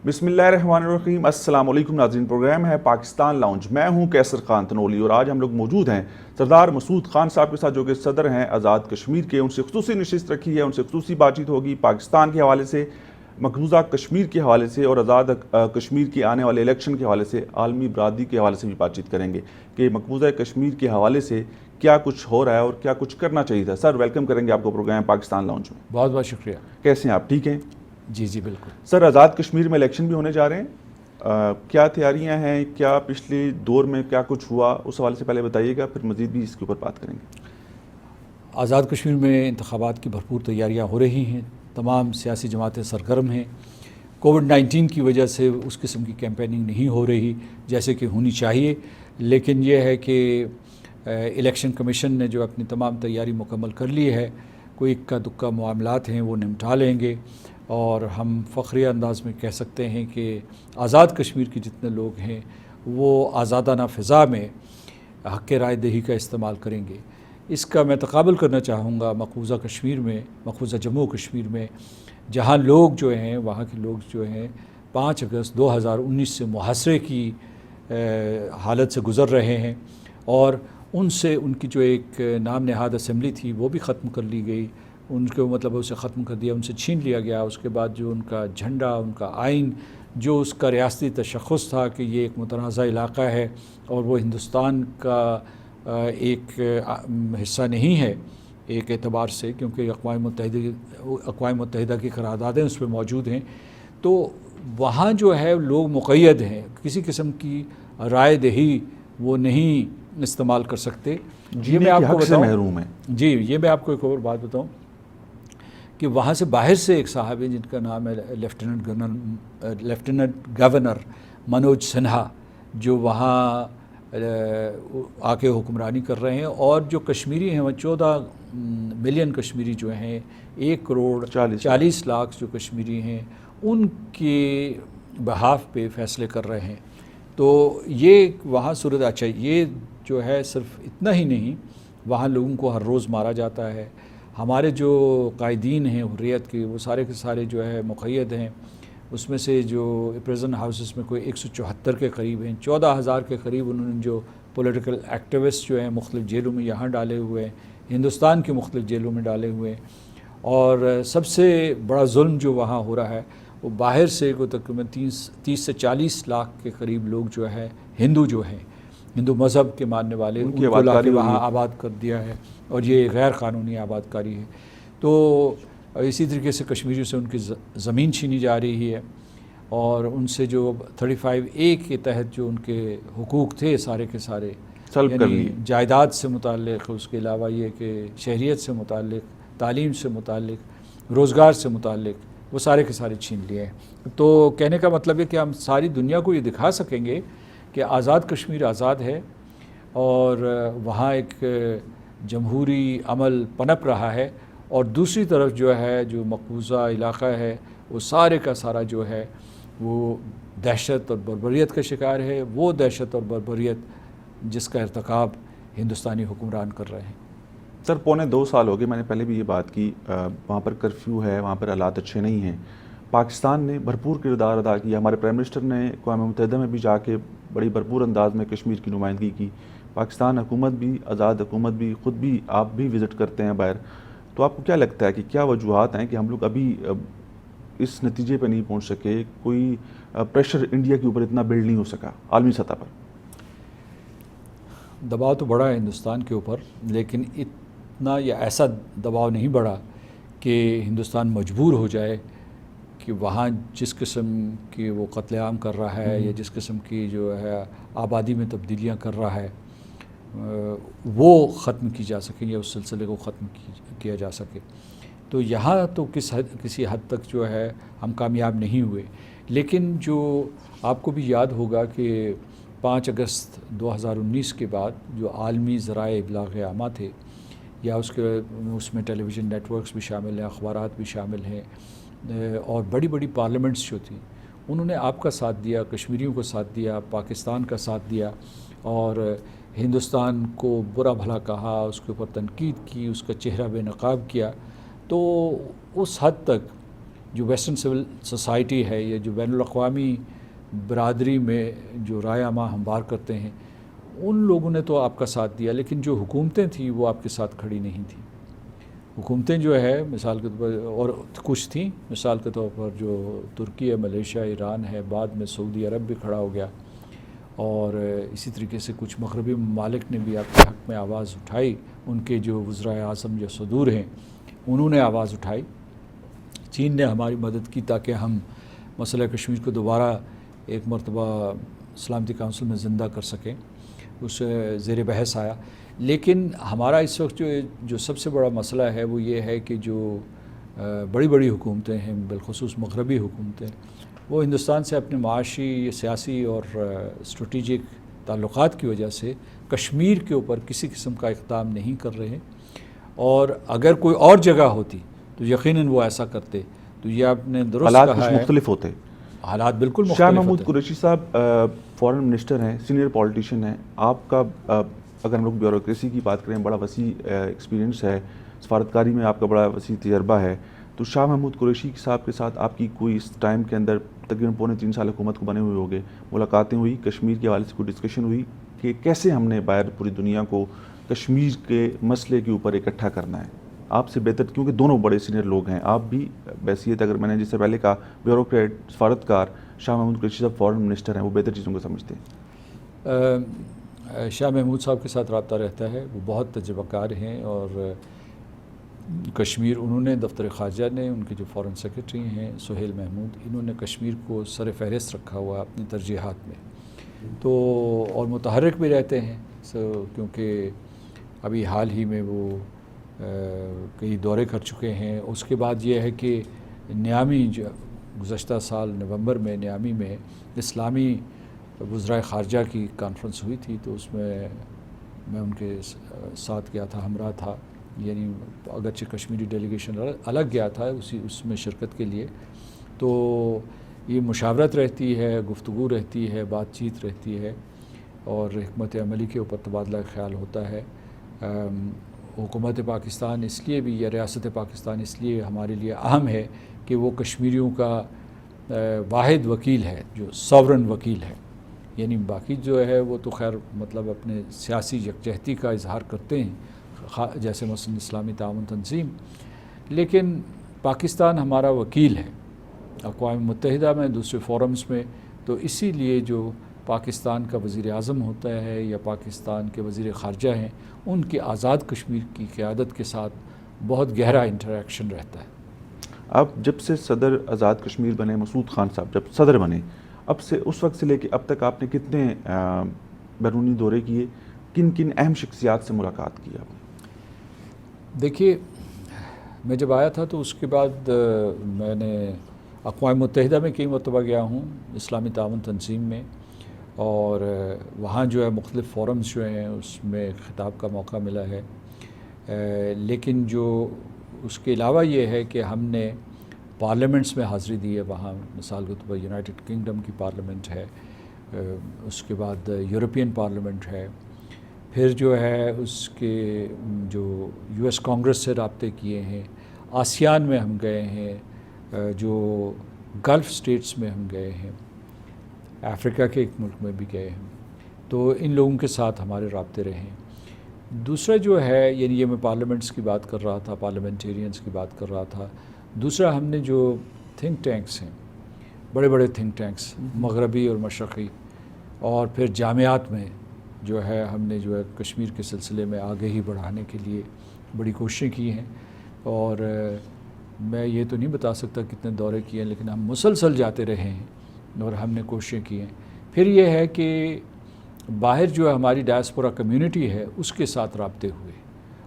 بسم اللہ الرحمن الرحیم۔ السلام علیکم ناظرین، پروگرام ہے پاکستان لاؤنج۔ میں ہوں کیسر خان تنولی اور آج ہم لوگ موجود ہیں سردار مسعود خان صاحب کے ساتھ، جو کہ صدر ہیں آزاد کشمیر کے۔ ان سے خصوصی نشست رکھی ہے، ان سے خصوصی بات چیت ہوگی پاکستان کے حوالے سے، مقبوضہ کشمیر کے حوالے سے اور آزاد کشمیر کے آنے والے الیکشن کے حوالے سے، عالمی برادری کے حوالے سے بھی بات چیت کریں گے کہ مقبوضہ کشمیر کے حوالے سے کیا کچھ ہو رہا ہے اور کیا کچھ کرنا چاہیے تھا۔ سر ویلکم کریں گے آپ کو پروگرام پاکستان لاؤنج میں۔ بہت بہت شکریہ۔ کیسے ہیں آپ؟ ٹھیک ہیں؟ جی بالکل سر، آزاد کشمیر میں الیکشن بھی ہونے جا رہے ہیں، کیا تیاریاں ہیں؟ کیا پچھلے دور میں کیا کچھ ہوا، اس حوالے سے پہلے بتائیے گا، پھر مزید بھی اس کے اوپر بات کریں گے۔ آزاد کشمیر میں انتخابات کی بھرپور تیاریاں ہو رہی ہیں، تمام سیاسی جماعتیں سرگرم ہیں۔ کووڈ-19 کی وجہ سے اس قسم کی کیمپیننگ نہیں ہو رہی جیسے کہ ہونی چاہیے، لیکن یہ ہے کہ الیکشن کمیشن نے جو اپنی تمام تیاری مکمل کر لی ہے، کوئی اکا دکا معاملات ہیں وہ نمٹا لیں گے، اور ہم فخریہ انداز میں کہہ سکتے ہیں کہ آزاد کشمیر کے جتنے لوگ ہیں وہ آزادانہ فضا میں حق رائے دہی کا استعمال کریں گے۔ اس کا میں تقابل کرنا چاہوں گا مقبوضہ کشمیر میں، مقبوضہ جموں کشمیر میں، جہاں لوگ جو ہیں، وہاں کے لوگ جو ہیں 5 اگست 2019 سے محاصرے کی حالت سے گزر رہے ہیں، اور ان سے ان کی جو ایک نام نہاد اسمبلی تھی وہ بھی ختم کر لی گئی، ان کو مطلب اسے ختم کر دیا، ان سے چھین لیا گیا۔ اس کے بعد جو ان کا جھنڈا، ان کا آئین، جو اس کا ریاستی تشخص تھا کہ یہ ایک متنازع علاقہ ہے اور وہ ہندوستان کا ایک حصہ نہیں ہے ایک اعتبار سے، کیونکہ اقوام متحدہ کی قراردادیں اس پہ موجود ہیں، تو وہاں جو ہے لوگ مقید ہیں، کسی قسم کی رائے دہی وہ نہیں استعمال کر سکتے۔ یہ میں آپ کو بتاؤں، محروم ہیں۔ جی، یہ میں آپ کو ایک اور بات بتاؤں کہ وہاں سے باہر سے ایک صاحب ہیں جن کا نام ہے لیفٹیننٹ گورنر منوج سنہا، جو وہاں آ کے حکمرانی کر رہے ہیں، اور جو کشمیری ہیں وہ 14 ملین کشمیری جو ہیں، 1 کروڑ 40 لاکھ جو کشمیری ہیں، ان کے بہاف پہ فیصلے کر رہے ہیں۔ تو یہ وہاں صورت اچھا، یہ جو ہے صرف اتنا ہی نہیں، وہاں لوگوں کو ہر روز مارا جاتا ہے۔ ہمارے جو قائدین ہیں حریت کے، وہ سارے کے سارے جو ہے مقید ہیں، اس میں سے جو پریزن ہاؤسز میں کوئی 174 کے قریب ہیں، 14,000 کے قریب انہوں نے جو پولیٹیکل ایکٹیوسٹ جو ہیں مختلف جیلوں میں یہاں ڈالے ہوئے ہیں، ہندوستان کے مختلف جیلوں میں ڈالے ہوئے ہیں۔ اور سب سے بڑا ظلم جو وہاں ہو رہا ہے وہ باہر سے کو تقریباً 30 سے 40 لاکھ کے قریب لوگ جو ہے ہندو جو ہیں، ہندو مذہب کے ماننے والے، ان کو لا کے وہاں آباد کر دیا ہے، اور یہ غیر قانونی آباد کاری ہے۔ تو اسی طریقے سے کشمیریوں سے ان کی زمین چھینی جا رہی ہے، اور ان سے جو 35A کے تحت جو ان کے حقوق تھے سارے کے سارے، یعنی جائیداد سے متعلق، اس کے علاوہ یہ کہ شہریت سے متعلق، تعلیم سے متعلق، روزگار سے متعلق، وہ سارے کے سارے چھین لیے ہیں۔ تو کہنے کا مطلب ہے کہ ہم ساری دنیا کو یہ دکھا سکیں گے کہ آزاد کشمیر آزاد ہے، اور وہاں ایک جمہوری عمل پنپ رہا ہے، اور دوسری طرف جو ہے جو مقبوضہ علاقہ ہے وہ سارے کا سارا جو ہے وہ دہشت اور بربریت کا شکار ہے، وہ دہشت اور بربریت جس کا ارتکاب ہندوستانی حکمران کر رہے ہیں۔ سر، 2.25 سال ہو گئے، میں نے پہلے بھی یہ بات کی، وہاں پر کرفیو ہے، وہاں پر حالات اچھے نہیں ہیں۔ پاکستان نے بھرپور کردار ادا کیا، ہمارے پرائم منسٹر نے اقوام متحدہ میں بھی جا کے بڑی بھرپور انداز میں کشمیر کی نمائندگی کی، پاکستان حکومت بھی، آزاد حکومت بھی، خود بھی آپ بھی وزٹ کرتے ہیں باہر۔ تو آپ کو کیا لگتا ہے کہ کیا وجوہات ہیں کہ ہم لوگ ابھی اس نتیجے پہ نہیں پہنچ سکے؟ کوئی پریشر انڈیا کے اوپر اتنا بلڈ نہیں ہو سکا عالمی سطح پر؟ دباؤ تو بڑا ہے ہندوستان کے اوپر، لیکن اتنا یا ایسا دباؤ نہیں بڑھا کہ ہندوستان مجبور ہو جائے کہ وہاں جس قسم کی وہ قتل عام کر رہا ہے، یا جس قسم کی جو ہے آبادی میں تبدیلیاں کر رہا ہے، وہ ختم کی جا سکیں، یا اس سلسلے کو ختم کیا جا سکے۔ تو یہاں تو کسی حد تک جو ہے ہم کامیاب نہیں ہوئے، لیکن جو آپ کو بھی یاد ہوگا کہ 5 اگست 2019 کے بعد جو عالمی ذرائع ابلاغ عامہ تھے، یا اس میں ٹیلی ویژن نیٹ ورکس بھی شامل ہیں، اخبارات بھی شامل ہیں، اور بڑی بڑی پارلیمنٹس جو تھیں، انہوں نے آپ کا ساتھ دیا، کشمیریوں کو ساتھ دیا، پاکستان کا ساتھ دیا، اور ہندوستان کو برا بھلا کہا، اس کے اوپر تنقید کی، اس کا چہرہ بے نقاب کیا۔ تو اس حد تک جو ویسٹرن سول سوسائٹی ہے یا جو بین الاقوامی برادری میں جو رائے عامہ ہموار کرتے ہیں، ان لوگوں نے تو آپ کا ساتھ دیا، لیکن جو حکومتیں تھیں وہ آپ کے ساتھ کھڑی نہیں تھیں۔ حکومتیں جو ہے مثال کے طور پر، اور کچھ تھیں مثال کے طور پر جو ترکی ہے، ملیشیا، ایران ہے، بعد میں سعودی عرب بھی کھڑا ہو گیا، اور اسی طریقے سے کچھ مغربی ممالک نے بھی آپ کے حق میں آواز اٹھائی، ان کے جو وزرائے اعظم جو صدور ہیں انہوں نے آواز اٹھائی۔ چین نے ہماری مدد کی تاکہ ہم مسئلہ کشمیر کو دوبارہ ایک مرتبہ سلامتی کونسل میں زندہ کر سکیں، اس زیر بحث آیا۔ لیکن ہمارا اس وقت جو سب سے بڑا مسئلہ ہے وہ یہ ہے کہ جو بڑی بڑی حکومتیں ہیں، بالخصوص مغربی حکومتیں، وہ ہندوستان سے اپنے معاشی، سیاسی اور اسٹریٹجک تعلقات کی وجہ سے کشمیر کے اوپر کسی قسم کا اقدام نہیں کر رہے ہیں، اور اگر کوئی اور جگہ ہوتی تو یقیناً وہ ایسا کرتے۔ تو یہ آپ نے درست حالات کہا کچھ ہے، مختلف ہوتے۔ حالات بالکل شاہ مختلف محمود ہوتے ہیں۔ قریشی صاحب فارن منسٹر ہیں، سینئر پولیٹیشین ہیں، آپ کا اگر ہم لوگ بیوروکریسی کی بات کریں بڑا وسیع ایکسپیرینس ہے، سفارتکاری میں آپ کا بڑا وسیع تجربہ ہے، تو شاہ محمود قریشی صاحب کے ساتھ آپ کی کوئی اس ٹائم کے اندر تقریباً 3.25 سال حکومت کو بنے ہوئے ہوگے، ملاقاتیں ہوئی، کشمیر کے حوالے سے کوئی ڈسکشن ہوئی کہ کیسے ہم نے باہر پوری دنیا کو کشمیر کے مسئلے کے اوپر اکٹھا کرنا ہے؟ آپ سے بہتر، کیونکہ دونوں بڑے سینئر لوگ ہیں، آپ بھی بحیثیت، اگر میں نے جس سے پہلے کہا بیوروکریٹ، سفارتکار، شاہ محمود قریشی صاحب فارن منسٹر ہیں، وہ بہتر چیزوں کو سمجھتے ہیں۔ شاہ محمود صاحب کے ساتھ رابطہ رہتا ہے، وہ بہت تجربہ کار ہیں، اور کشمیر انہوں نے، دفتر خارجہ نے، ان کے جو فارن سیکرٹری ہیں سہیل محمود، انہوں نے کشمیر کو سر فہرست رکھا ہوا اپنی ترجیحات میں، تو اور متحرک بھی رہتے ہیں، کیونکہ ابھی حال ہی میں وہ کئی دورے کر چکے ہیں۔ اس کے بعد یہ ہے کہ نیامی، جو گزشتہ سال نومبر میں نیامی میں اسلامی وزرائے خارجہ کی کانفرنس ہوئی تھی، تو اس میں میں ان کے ساتھ گیا تھا، ہمراہ تھا، یعنی اگرچہ کشمیری ڈیلیگیشن الگ گیا تھا اس میں شرکت کے لیے، تو یہ مشاورت رہتی ہے، گفتگو رہتی ہے، بات چیت رہتی ہے، اور حکمت عملی کے اوپر تبادلہ خیال ہوتا ہے۔ حکومت پاکستان اس لیے بھی، یا ریاست پاکستان اس لیے ہمارے لیے اہم ہے کہ وہ کشمیریوں کا واحد وکیل ہے، جو ساورن وکیل ہے، یعنی باقی جو ہے وہ تو خیر مطلب اپنے سیاسی یکجہتی کا اظہار کرتے ہیں، جیسے مثلا اسلامی تعاون تنظیم، لیکن پاکستان ہمارا وکیل ہے اقوام متحدہ میں، دوسرے فورمز میں، تو اسی لیے جو پاکستان کا وزیر اعظم ہوتا ہے یا پاکستان کے وزیر خارجہ ہیں، ان کی آزاد کشمیر کی قیادت کے ساتھ بہت گہرا انٹریکشن رہتا ہے۔ اب جب سے صدر آزاد کشمیر بنے، مسعود خان صاحب جب صدر بنے، اب سے اس وقت سے لے کے اب تک آپ نے کتنے بیرونی دورے کیے، کن کن اہم شخصیات سے ملاقات کی آپ نے؟ دیکھیے، میں جب آیا تھا تو اس کے بعد میں نے اقوام متحدہ میں کئی مرتبہ گیا ہوں، اسلامی تعاون تنظیم میں، اور وہاں جو ہے مختلف فورمز جو ہیں اس میں خطاب کا موقع ملا ہے، لیکن جو اس کے علاوہ یہ ہے کہ ہم نے پارلیمنٹس میں حاضری دی ہے وہاں، مثال کے طور پر یونائٹڈ کنگڈم کی پارلیمنٹ ہے، اس کے بعد یورپین پارلیمنٹ ہے، پھر جو ہے اس کے جو یو ایس کانگریس سے رابطے کیے ہیں، آسیان میں ہم گئے ہیں، جو گلف سٹیٹس میں ہم گئے ہیں، افریقہ کے ایک ملک میں بھی گئے ہیں، تو ان لوگوں کے ساتھ ہمارے رابطے رہے ہیں۔ دوسرا جو ہے، یعنی یہ میں پارلیمنٹس کی بات کر رہا تھا، پارلیمنٹیرینز کی بات کر رہا تھا، دوسرا ہم نے جو تھنک ٹینکس ہیں، بڑے بڑے تھنک ٹینکس مغربی اور مشرقی، اور پھر جامعات میں جو ہے ہم نے جو ہے کشمیر کے سلسلے میں آگہی بڑھانے کے لیے بڑی کوششیں کی ہیں، اور میں یہ تو نہیں بتا سکتا کتنے دورے کیے ہیں، لیکن ہم مسلسل جاتے رہے ہیں اور ہم نے کوششیں کی ہیں۔ پھر یہ ہے کہ باہر جو ہے ہماری ڈائسپورا کمیونٹی ہے اس کے ساتھ رابطے ہوئے،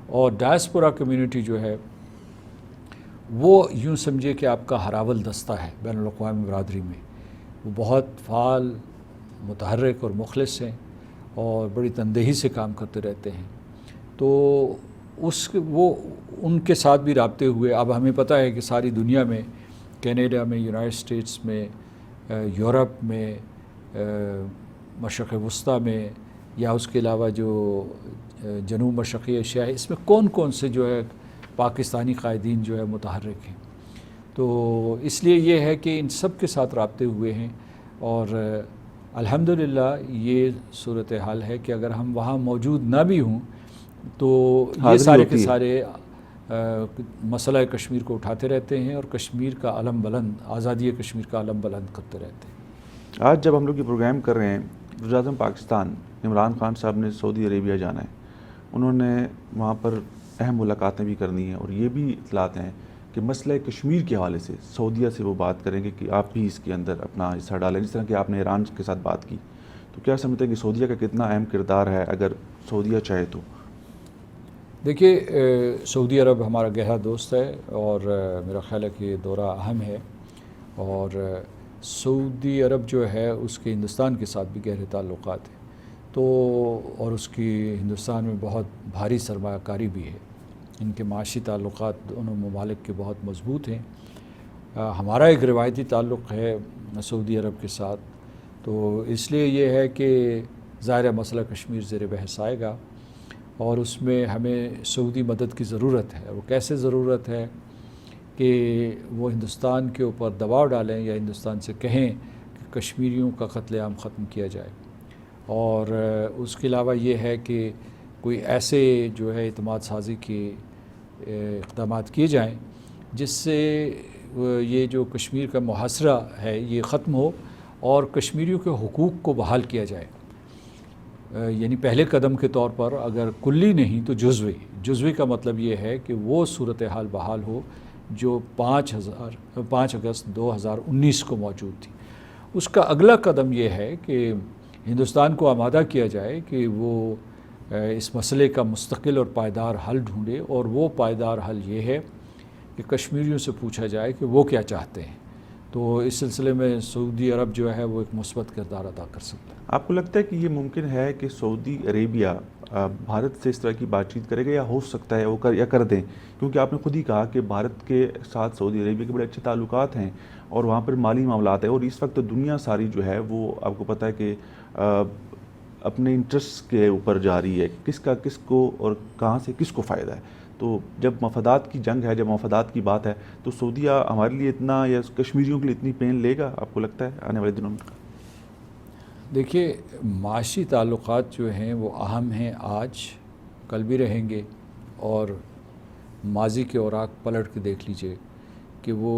اور ڈائسپورا کمیونٹی جو ہے وہ یوں سمجھے کہ آپ کا ہراول دستہ ہے بین الاقوامی برادری میں، وہ بہت فعال، متحرک اور مخلص ہیں، اور بڑی تندہی سے کام کرتے رہتے ہیں، تو وہ ان کے ساتھ بھی رابطے ہوئے۔ اب ہمیں پتہ ہے کہ ساری دنیا میں، کینیڈا میں، یونائٹڈ اسٹیٹس میں، یورپ میں، مشرق وسطیٰ میں، یا اس کے علاوہ جو جنوب مشرقی ایشیا ہے، اس میں کون کون سے جو ہے پاکستانی قائدین جو ہے متحرک ہیں، تو اس لیے یہ ہے کہ ان سب کے ساتھ رابطے ہوئے ہیں، اور الحمدللہ یہ صورتحال ہے کہ اگر ہم وہاں موجود نہ بھی ہوں تو یہ حاضری سارے کے ہوتی ہے۔ سارے مسئلہ کشمیر کو اٹھاتے رہتے ہیں اور کشمیر کا علم بلند، آزادی کشمیر کا علم بلند کرتے رہتے ہیں۔ آج جب ہم لوگ یہ پروگرام کر رہے ہیں، وزیر اعظم پاکستان عمران خان صاحب نے سعودی عربیہ جانا ہے، انہوں نے وہاں پر اہم ملاقاتیں بھی کرنی ہیں، اور یہ بھی اطلاعات ہیں کہ مسئلہ کشمیر کے حوالے سے سعودیہ سے وہ بات کریں گے کہ آپ بھی اس کے اندر اپنا حصہ ڈالیں، جس طرح کہ آپ نے ایران کے ساتھ بات کی۔ تو کیا سمجھتے ہیں کہ سعودیہ کا کتنا اہم کردار ہے اگر سعودیہ چاہے تو؟ دیکھیے، سعودی عرب ہمارا گہرا دوست ہے، اور میرا خیال ہے کہ یہ دورہ اہم ہے، اور سعودی عرب جو ہے اس کے ہندوستان کے ساتھ بھی گہرے تعلقات ہیں، تو اور اس کی ہندوستان میں بہت بھاری سرمایہ کاری بھی ہے، ان کے معاشی تعلقات دونوں ممالک کے بہت مضبوط ہیں۔ ہمارا ایک روایتی تعلق ہے سعودی عرب کے ساتھ، تو اس لیے یہ ہے کہ ظاہر مسئلہ کشمیر زیر بحث آئے گا، اور اس میں ہمیں سعودی مدد کی ضرورت ہے۔ وہ کیسے ضرورت ہے کہ وہ ہندوستان کے اوپر دباؤ ڈالیں یا ہندوستان سے کہیں کہ کشمیریوں کا قتل عام ختم کیا جائے، اور اس کے علاوہ یہ ہے کہ کوئی ایسے جو ہے اعتماد سازی کے اقدامات کیے جائیں جس سے یہ جو کشمیر کا محاصرہ ہے یہ ختم ہو اور کشمیریوں کے حقوق کو بحال کیا جائے۔ یعنی پہلے قدم کے طور پر اگر کلی نہیں تو جزوی کا مطلب یہ ہے کہ وہ صورتحال بحال ہو جو 5 اگست 2019 کو موجود تھی۔ اس کا اگلا قدم یہ ہے کہ ہندوستان کو آمادہ کیا جائے کہ وہ اس مسئلے کا مستقل اور پائیدار حل ڈھونڈے، اور وہ پائیدار حل یہ ہے کہ کشمیریوں سے پوچھا جائے کہ وہ کیا چاہتے ہیں۔ تو اس سلسلے میں سعودی عرب جو ہے وہ ایک مثبت کردار ادا کر سکتا ہے۔ آپ کو لگتا ہے کہ یہ ممکن ہے کہ سعودی عربیہ بھارت سے اس طرح کی بات چیت کرے گا، یا ہو سکتا ہے وہ کر دیں؟ کیونکہ آپ نے خود ہی کہا کہ بھارت کے ساتھ سعودی عربیہ کے بڑے اچھے تعلقات ہیں، اور وہاں پر مالی معاملات ہیں، اور اس وقت دنیا ساری جو ہے وہ آپ کو پتہ ہے کہ اپنے انٹرسٹ کے اوپر جا رہی ہے، کس کا کس کو اور کہاں سے کس کو فائدہ ہے۔ تو جب مفادات کی جنگ ہے، جب مفادات کی بات ہے، تو سعودیہ ہمارے لیے اتنا یا کشمیریوں کے لیے اتنی پین لے گا آپ کو لگتا ہے آنے والے دنوں میں؟ دیکھیے، معاشی تعلقات جو ہیں وہ اہم ہیں، آج کل بھی رہیں گے، اور ماضی کے اوراق پلٹ کے دیکھ لیجئے کہ وہ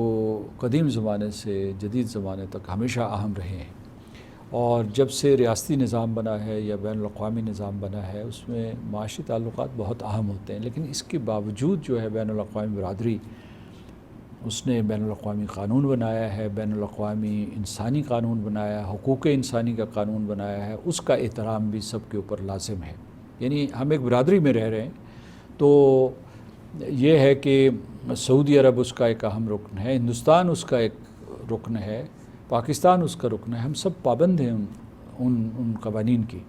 قدیم زمانے سے جدید زمانے تک ہمیشہ اہم رہے ہیں، اور جب سے ریاستی نظام بنا ہے یا بین الاقوامی نظام بنا ہے اس میں معاشی تعلقات بہت اہم ہوتے ہیں، لیکن اس کے باوجود جو ہے بین الاقوامی برادری اس نے بین الاقوامی قانون بنایا ہے، بین الاقوامی انسانی قانون بنایا ہے، حقوق انسانی کا قانون بنایا ہے، اس کا احترام بھی سب کے اوپر لازم ہے۔ یعنی ہم ایک برادری میں رہ رہے ہیں، تو یہ ہے کہ سعودی عرب اس کا ایک اہم رکن ہے، ہندوستان اس کا ایک رکن ہے، پاکستان اس کا رکن ہے، ہم سب پابند ہیں ان قوانین کی۔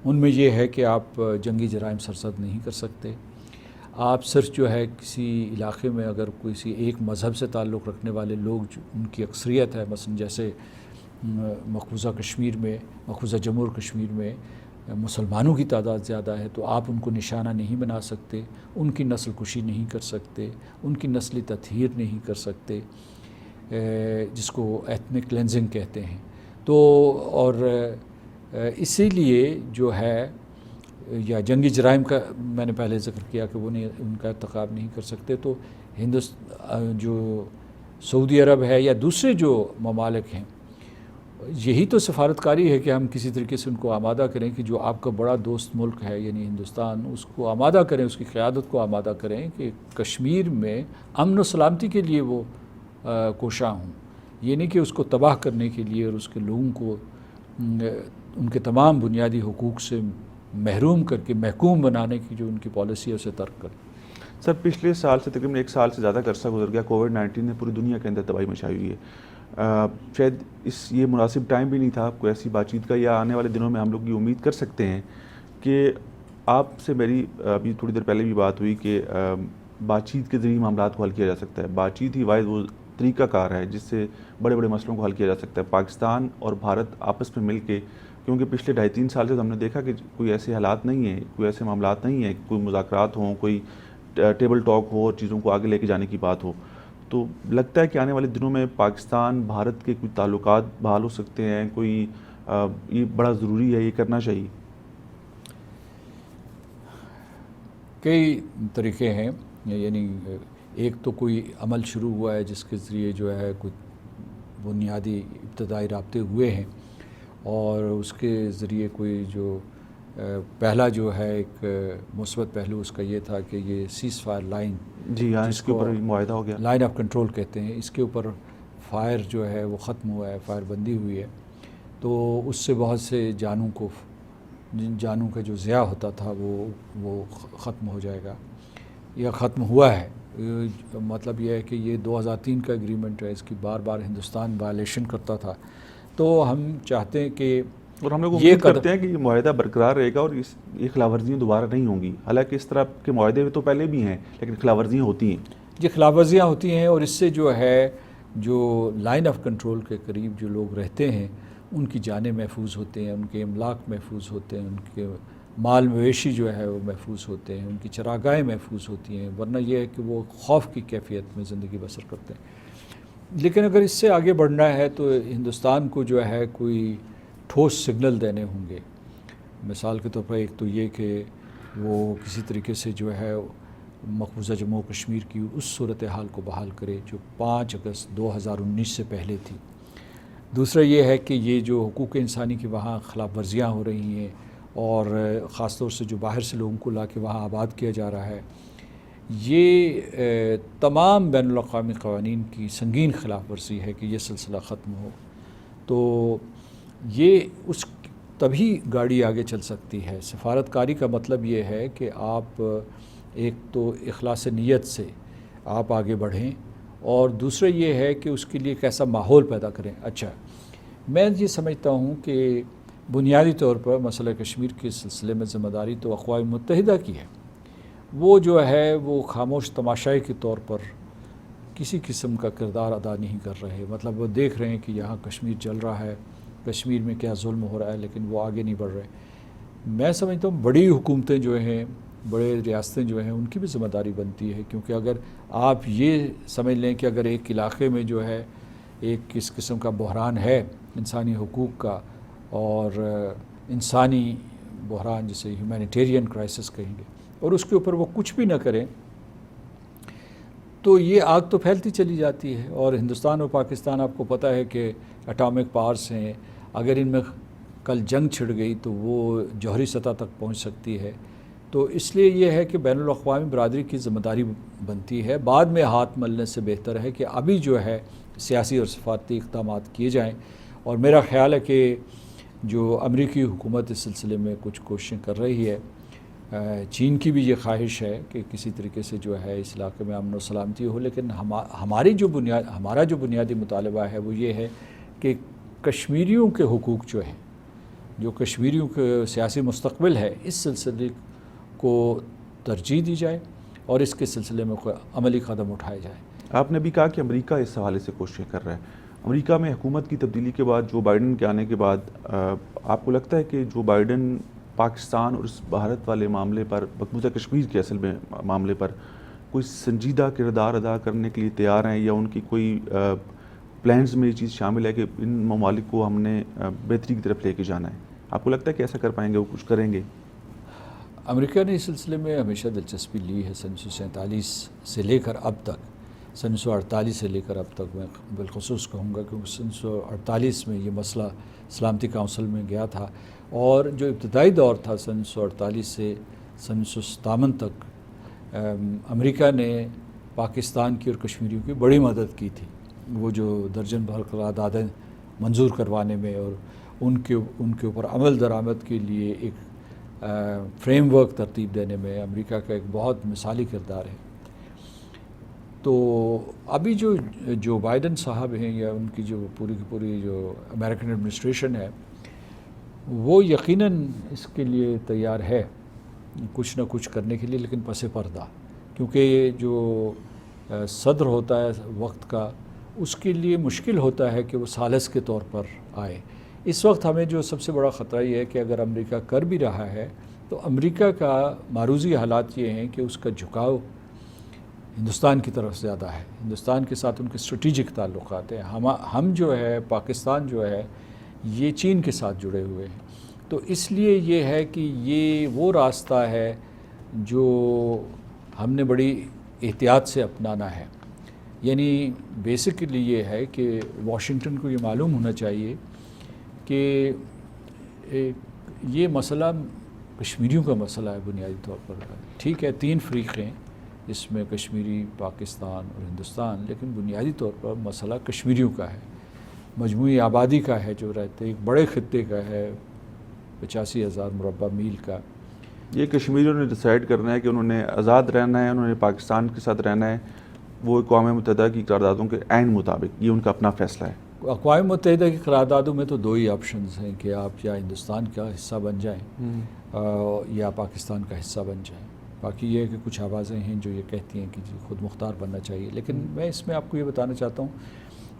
ان میں یہ ہے کہ آپ جنگی جرائم سرزد نہیں کر سکتے، آپ صرف جو ہے کسی علاقے میں اگر کسی ایک مذہب سے تعلق رکھنے والے لوگ جو ان کی اکثریت ہے، مثلا جیسے مقبوضہ کشمیر میں، مقبوضہ جموں کشمیر میں مسلمانوں کی تعداد زیادہ ہے، تو آپ ان کو نشانہ نہیں بنا سکتے، ان کی نسل کشی نہیں کر سکتے، ان کی نسلی تطہیر نہیں کر سکتے، جس کو ایتھنک کلینزنگ کہتے ہیں۔ تو اور اسی لیے جو ہے یا جنگی جرائم کا میں نے پہلے ذکر کیا کہ وہ ان کا ارتکاب نہیں کر سکتے، تو جو سعودی عرب ہے یا دوسرے جو ممالک ہیں، یہی تو سفارتکاری ہے کہ ہم کسی طریقے سے ان کو آمادہ کریں کہ جو آپ کا بڑا دوست ملک ہے یعنی ہندوستان، اس کو آمادہ کریں، اس کی قیادت کو آمادہ کریں کہ کشمیر میں امن و سلامتی کے لیے وہ کوشاں ہوں، یہ نہیں کہ اس کو تباہ کرنے کے لیے اور اس کے لوگوں کو ان کے تمام بنیادی حقوق سے محروم کر کے محکوم بنانے کی جو ان کی پالیسی ہے اسے ترک کریں۔ سر، پچھلے سال سے تقریباً 1 سال سے زیادہ کا عرصہ گزر گیا، کووڈ-19 نے پوری دنیا کے اندر تباہی مچائی ہوئی ہے، شاید یہ مناسب ٹائم بھی نہیں تھا کوئی ایسی بات چیت کا، یا آنے والے دنوں میں ہم لوگ یہ امید کر سکتے ہیں کہ آپ سے میری ابھی تھوڑی دیر پہلے بھی بات ہوئی کہ بات چیت کے ذریعے معاملات کو حل کیا جا سکتا ہے، بات چیت ہی واحد وہ طریقہ کار ہے جس سے بڑے بڑے مسئلوں کو حل کیا جا سکتا ہے۔ پاکستان اور بھارت آپس میں مل کے، کیونکہ پچھلے 2.5-3 سال سے ہم نے دیکھا کہ کوئی ایسے حالات نہیں ہیں، کوئی ایسے معاملات نہیں ہیں، کوئی مذاکرات ہوں، کوئی ٹیبل ٹاک ہو اور چیزوں کو آگے لے کے جانے کی بات ہو، تو لگتا ہے کہ آنے والے دنوں میں پاکستان بھارت کے کوئی تعلقات بحال ہو سکتے ہیں، کوئی یہ بڑا ضروری ہے، یہ کرنا چاہیے؟ کئی طریقے ہیں، یعنی ایک تو کوئی عمل شروع ہوا ہے جس کے ذریعے جو ہے کچھ بنیادی ابتدائی رابطے ہوئے ہیں، اور اس کے ذریعے کوئی جو پہلا جو ہے ایک مثبت پہلو اس کا یہ تھا کہ یہ سیز فائر لائن، جی ہاں، اس کے اوپر معاہدہ ہو گیا، لائن آف کنٹرول کہتے ہیں، اس کے اوپر فائر جو ہے وہ ختم ہوا ہے، فائر بندی ہوئی ہے، تو اس سے بہت سے جانوں کا جو ضیاع ہوتا تھا وہ ختم ہو جائے گا یا ختم ہوا ہے۔ مطلب یہ ہے کہ یہ 2003 کا ایگریمنٹ ہے، اس کی بار بار ہندوستان وائلیشن کرتا تھا، تو ہم چاہتے ہیں کہ اور ہم لوگ امید کرتے ہیں کہ یہ معاہدہ برقرار رہے گا اور یہ خلاف ورزیاں دوبارہ نہیں ہوں گی، حالانکہ اس طرح کے معاہدے تو پہلے بھی ہیں لیکن خلاف ورزیاں ہوتی ہیں۔ جی خلاف ورزیاں ہوتی ہیں، اور اس سے جو ہے جو لائن آف کنٹرول کے قریب جو لوگ رہتے ہیں ان کی جانیں محفوظ ہوتے ہیں، ان کے املاک محفوظ ہوتے ہیں، ان کے مال مویشی جو ہے وہ محفوظ ہوتے ہیں، ان کی چراگاہیں محفوظ ہوتی ہیں، ورنہ یہ ہے کہ وہ خوف کی کیفیت میں زندگی بسر کرتے ہیں۔ لیکن اگر اس سے آگے بڑھنا ہے تو ہندوستان کو جو ہے کوئی ٹھوس سگنل دینے ہوں گے۔ مثال کے طور پر ایک تو یہ کہ وہ کسی طریقے سے جو ہے مقبوضہ جموں و کشمیر کی اس صورتحال کو بحال کرے جو 5 اگست 2019 سے پہلے تھی۔ دوسرا یہ ہے کہ یہ جو حقوق انسانی کی وہاں خلاف ورزیاں ہو رہی ہیں، اور خاص طور سے جو باہر سے لوگوں کو لا کے وہاں آباد کیا جا رہا ہے، یہ تمام بین الاقوامی قوانین کی سنگین خلاف ورزی ہے کہ یہ سلسلہ ختم ہو۔ تو یہ اس تبھی گاڑی آگے چل سکتی ہے۔ سفارتکاری کا مطلب یہ ہے کہ آپ ایک تو اخلاص نیت سے آپ آگے بڑھیں، اور دوسرا یہ ہے کہ اس کے لیے کیسا ماحول پیدا کریں۔ اچھا، میں یہ سمجھتا ہوں کہ بنیادی طور پر مسئلہ کشمیر کے سلسلے میں ذمہ داری تو اقوام متحدہ کی ہے۔ وہ جو ہے وہ خاموش تماشائی کے طور پر کسی قسم کا کردار ادا نہیں کر رہے، مطلب وہ دیکھ رہے ہیں کہ یہاں کشمیر چل رہا ہے، کشمیر میں کیا ظلم ہو رہا ہے، لیکن وہ آگے نہیں بڑھ رہے۔ میں سمجھتا ہوں بڑی حکومتیں جو ہیں، بڑے ریاستیں جو ہیں، ان کی بھی ذمہ داری بنتی ہے، کیونکہ اگر آپ یہ سمجھ لیں کہ اگر ایک علاقے میں جو ہے ایک اس قسم کا بحران ہے انسانی حقوق کا، اور انسانی بحران جسے ہیومینیٹیرین کرائسس کہیں گے، اور اس کے اوپر وہ کچھ بھی نہ کریں، تو یہ آگ تو پھیلتی چلی جاتی ہے۔ اور ہندوستان اور پاکستان آپ کو پتہ ہے کہ اٹامک پاورز ہیں، اگر ان میں کل جنگ چھڑ گئی تو وہ جوہری سطح تک پہنچ سکتی ہے۔ تو اس لیے یہ ہے کہ بین الاقوامی برادری کی ذمہ داری بنتی ہے، بعد میں ہاتھ ملنے سے بہتر ہے کہ ابھی جو ہے سیاسی اور سفارتی اقدامات کیے جائیں۔ اور میرا خیال ہے کہ جو امریکی حکومت اس سلسلے میں کچھ کوششیں کر رہی ہے، چین کی بھی یہ خواہش ہے کہ کسی طریقے سے جو ہے اس علاقے میں امن و سلامتی ہو، لیکن ہمارا جو بنیادی مطالبہ ہے وہ یہ ہے کہ کشمیریوں کے حقوق جو ہیں، جو کشمیریوں کے سیاسی مستقبل ہے، اس سلسلے کو ترجیح دی جائے اور اس کے سلسلے میں کوئی عملی قدم اٹھائے جائے۔ آپ نے بھی کہا کہ امریکہ اس حوالے سے کوششیں کر رہا ہے۔ امریکہ میں حکومت کی تبدیلی کے بعد، جو بائیڈن کے آنے کے بعد، آپ کو لگتا ہے کہ جو بائیڈن پاکستان اور اس بھارت والے معاملے پر، مقبوضہ کشمیر کے اصل میں معاملے پر کوئی سنجیدہ کردار ادا کرنے کے لیے تیار ہیں، یا ان کی کوئی پلانز میں یہ چیز شامل ہے کہ ان ممالک کو ہم نے بہتری کی طرف لے کے جانا ہے؟ آپ کو لگتا ہے کہ ایسا کر پائیں گے، وہ کچھ کریں گے؟ امریکہ نے اس سلسلے میں ہمیشہ دلچسپی لی ہے، 1947 سے لے کر اب تک، 1948 سے لے کر اب تک۔ میں بالخصوص کہوں گا کہ 1948 میں یہ مسئلہ سلامتی کونسل میں گیا تھا، اور جو ابتدائی دور تھا 1948 سے 1957 تک، امریکہ نے پاکستان کی اور کشمیریوں کی بڑی مدد کی تھی۔ وہ جو درجن بھر قراردادیں منظور کروانے میں اور ان کے اوپر عمل درآمد کے لیے ایک فریم ورک ترتیب دینے میں امریکہ کا ایک بہت مثالی کردار ہے۔ تو ابھی جو بائیڈن صاحب ہیں، یا ان کی جو پوری کی پوری جو امریکن ایڈمنسٹریشن ہے، وہ یقیناً اس کے لیے تیار ہے کچھ نہ کچھ کرنے کے لیے، لیکن پس پردہ، کیونکہ جو صدر ہوتا ہے وقت کا، اس کے لیے مشکل ہوتا ہے کہ وہ ثالث کے طور پر آئے۔ اس وقت ہمیں جو سب سے بڑا خطرہ یہ ہے کہ اگر امریکہ کر بھی رہا ہے تو امریکہ کا معروضی حالات یہ ہیں کہ اس کا جھکاؤ ہندوستان کی طرف زیادہ ہے، ہندوستان کے ساتھ ان کے اسٹریٹجک تعلقات ہیں. ہم جو ہے پاکستان جو ہے یہ چین کے ساتھ جڑے ہوئے ہیں. تو اس لیے یہ ہے کہ یہ وہ راستہ ہے جو ہم نے بڑی احتیاط سے اپنانا ہے. یعنی بیسکلی یہ ہے کہ واشنگٹن کو یہ معلوم ہونا چاہیے کہ یہ مسئلہ کشمیریوں کا مسئلہ ہے بنیادی طور پر. ٹھیک ہے 3 فریق ہیں اس میں، کشمیری، پاکستان اور ہندوستان، لیکن بنیادی طور پر مسئلہ کشمیریوں کا ہے، مجموعی آبادی کا ہے جو رہتے ایک بڑے خطے کا ہے 85,000 مربع میل کا. یہ کشمیریوں نے ڈیسائیڈ کرنا ہے کہ انہوں نے آزاد رہنا ہے، انہوں نے پاکستان کے ساتھ رہنا ہے، وہ اقوام متحدہ کی قراردادوں کے عین مطابق. یہ ان کا اپنا فیصلہ ہے. اقوام متحدہ کی قراردادوں میں تو 2 ہی آپشنز ہیں کہ آپ یا ہندوستان کا حصہ بن جائیں یا پاکستان کا حصہ بن جائیں. باقی یہ ہے کہ کچھ آوازیں ہیں جو یہ کہتی ہیں کہ جی خود مختار بننا چاہیے. لیکن میں اس میں آپ کو یہ بتانا چاہتا ہوں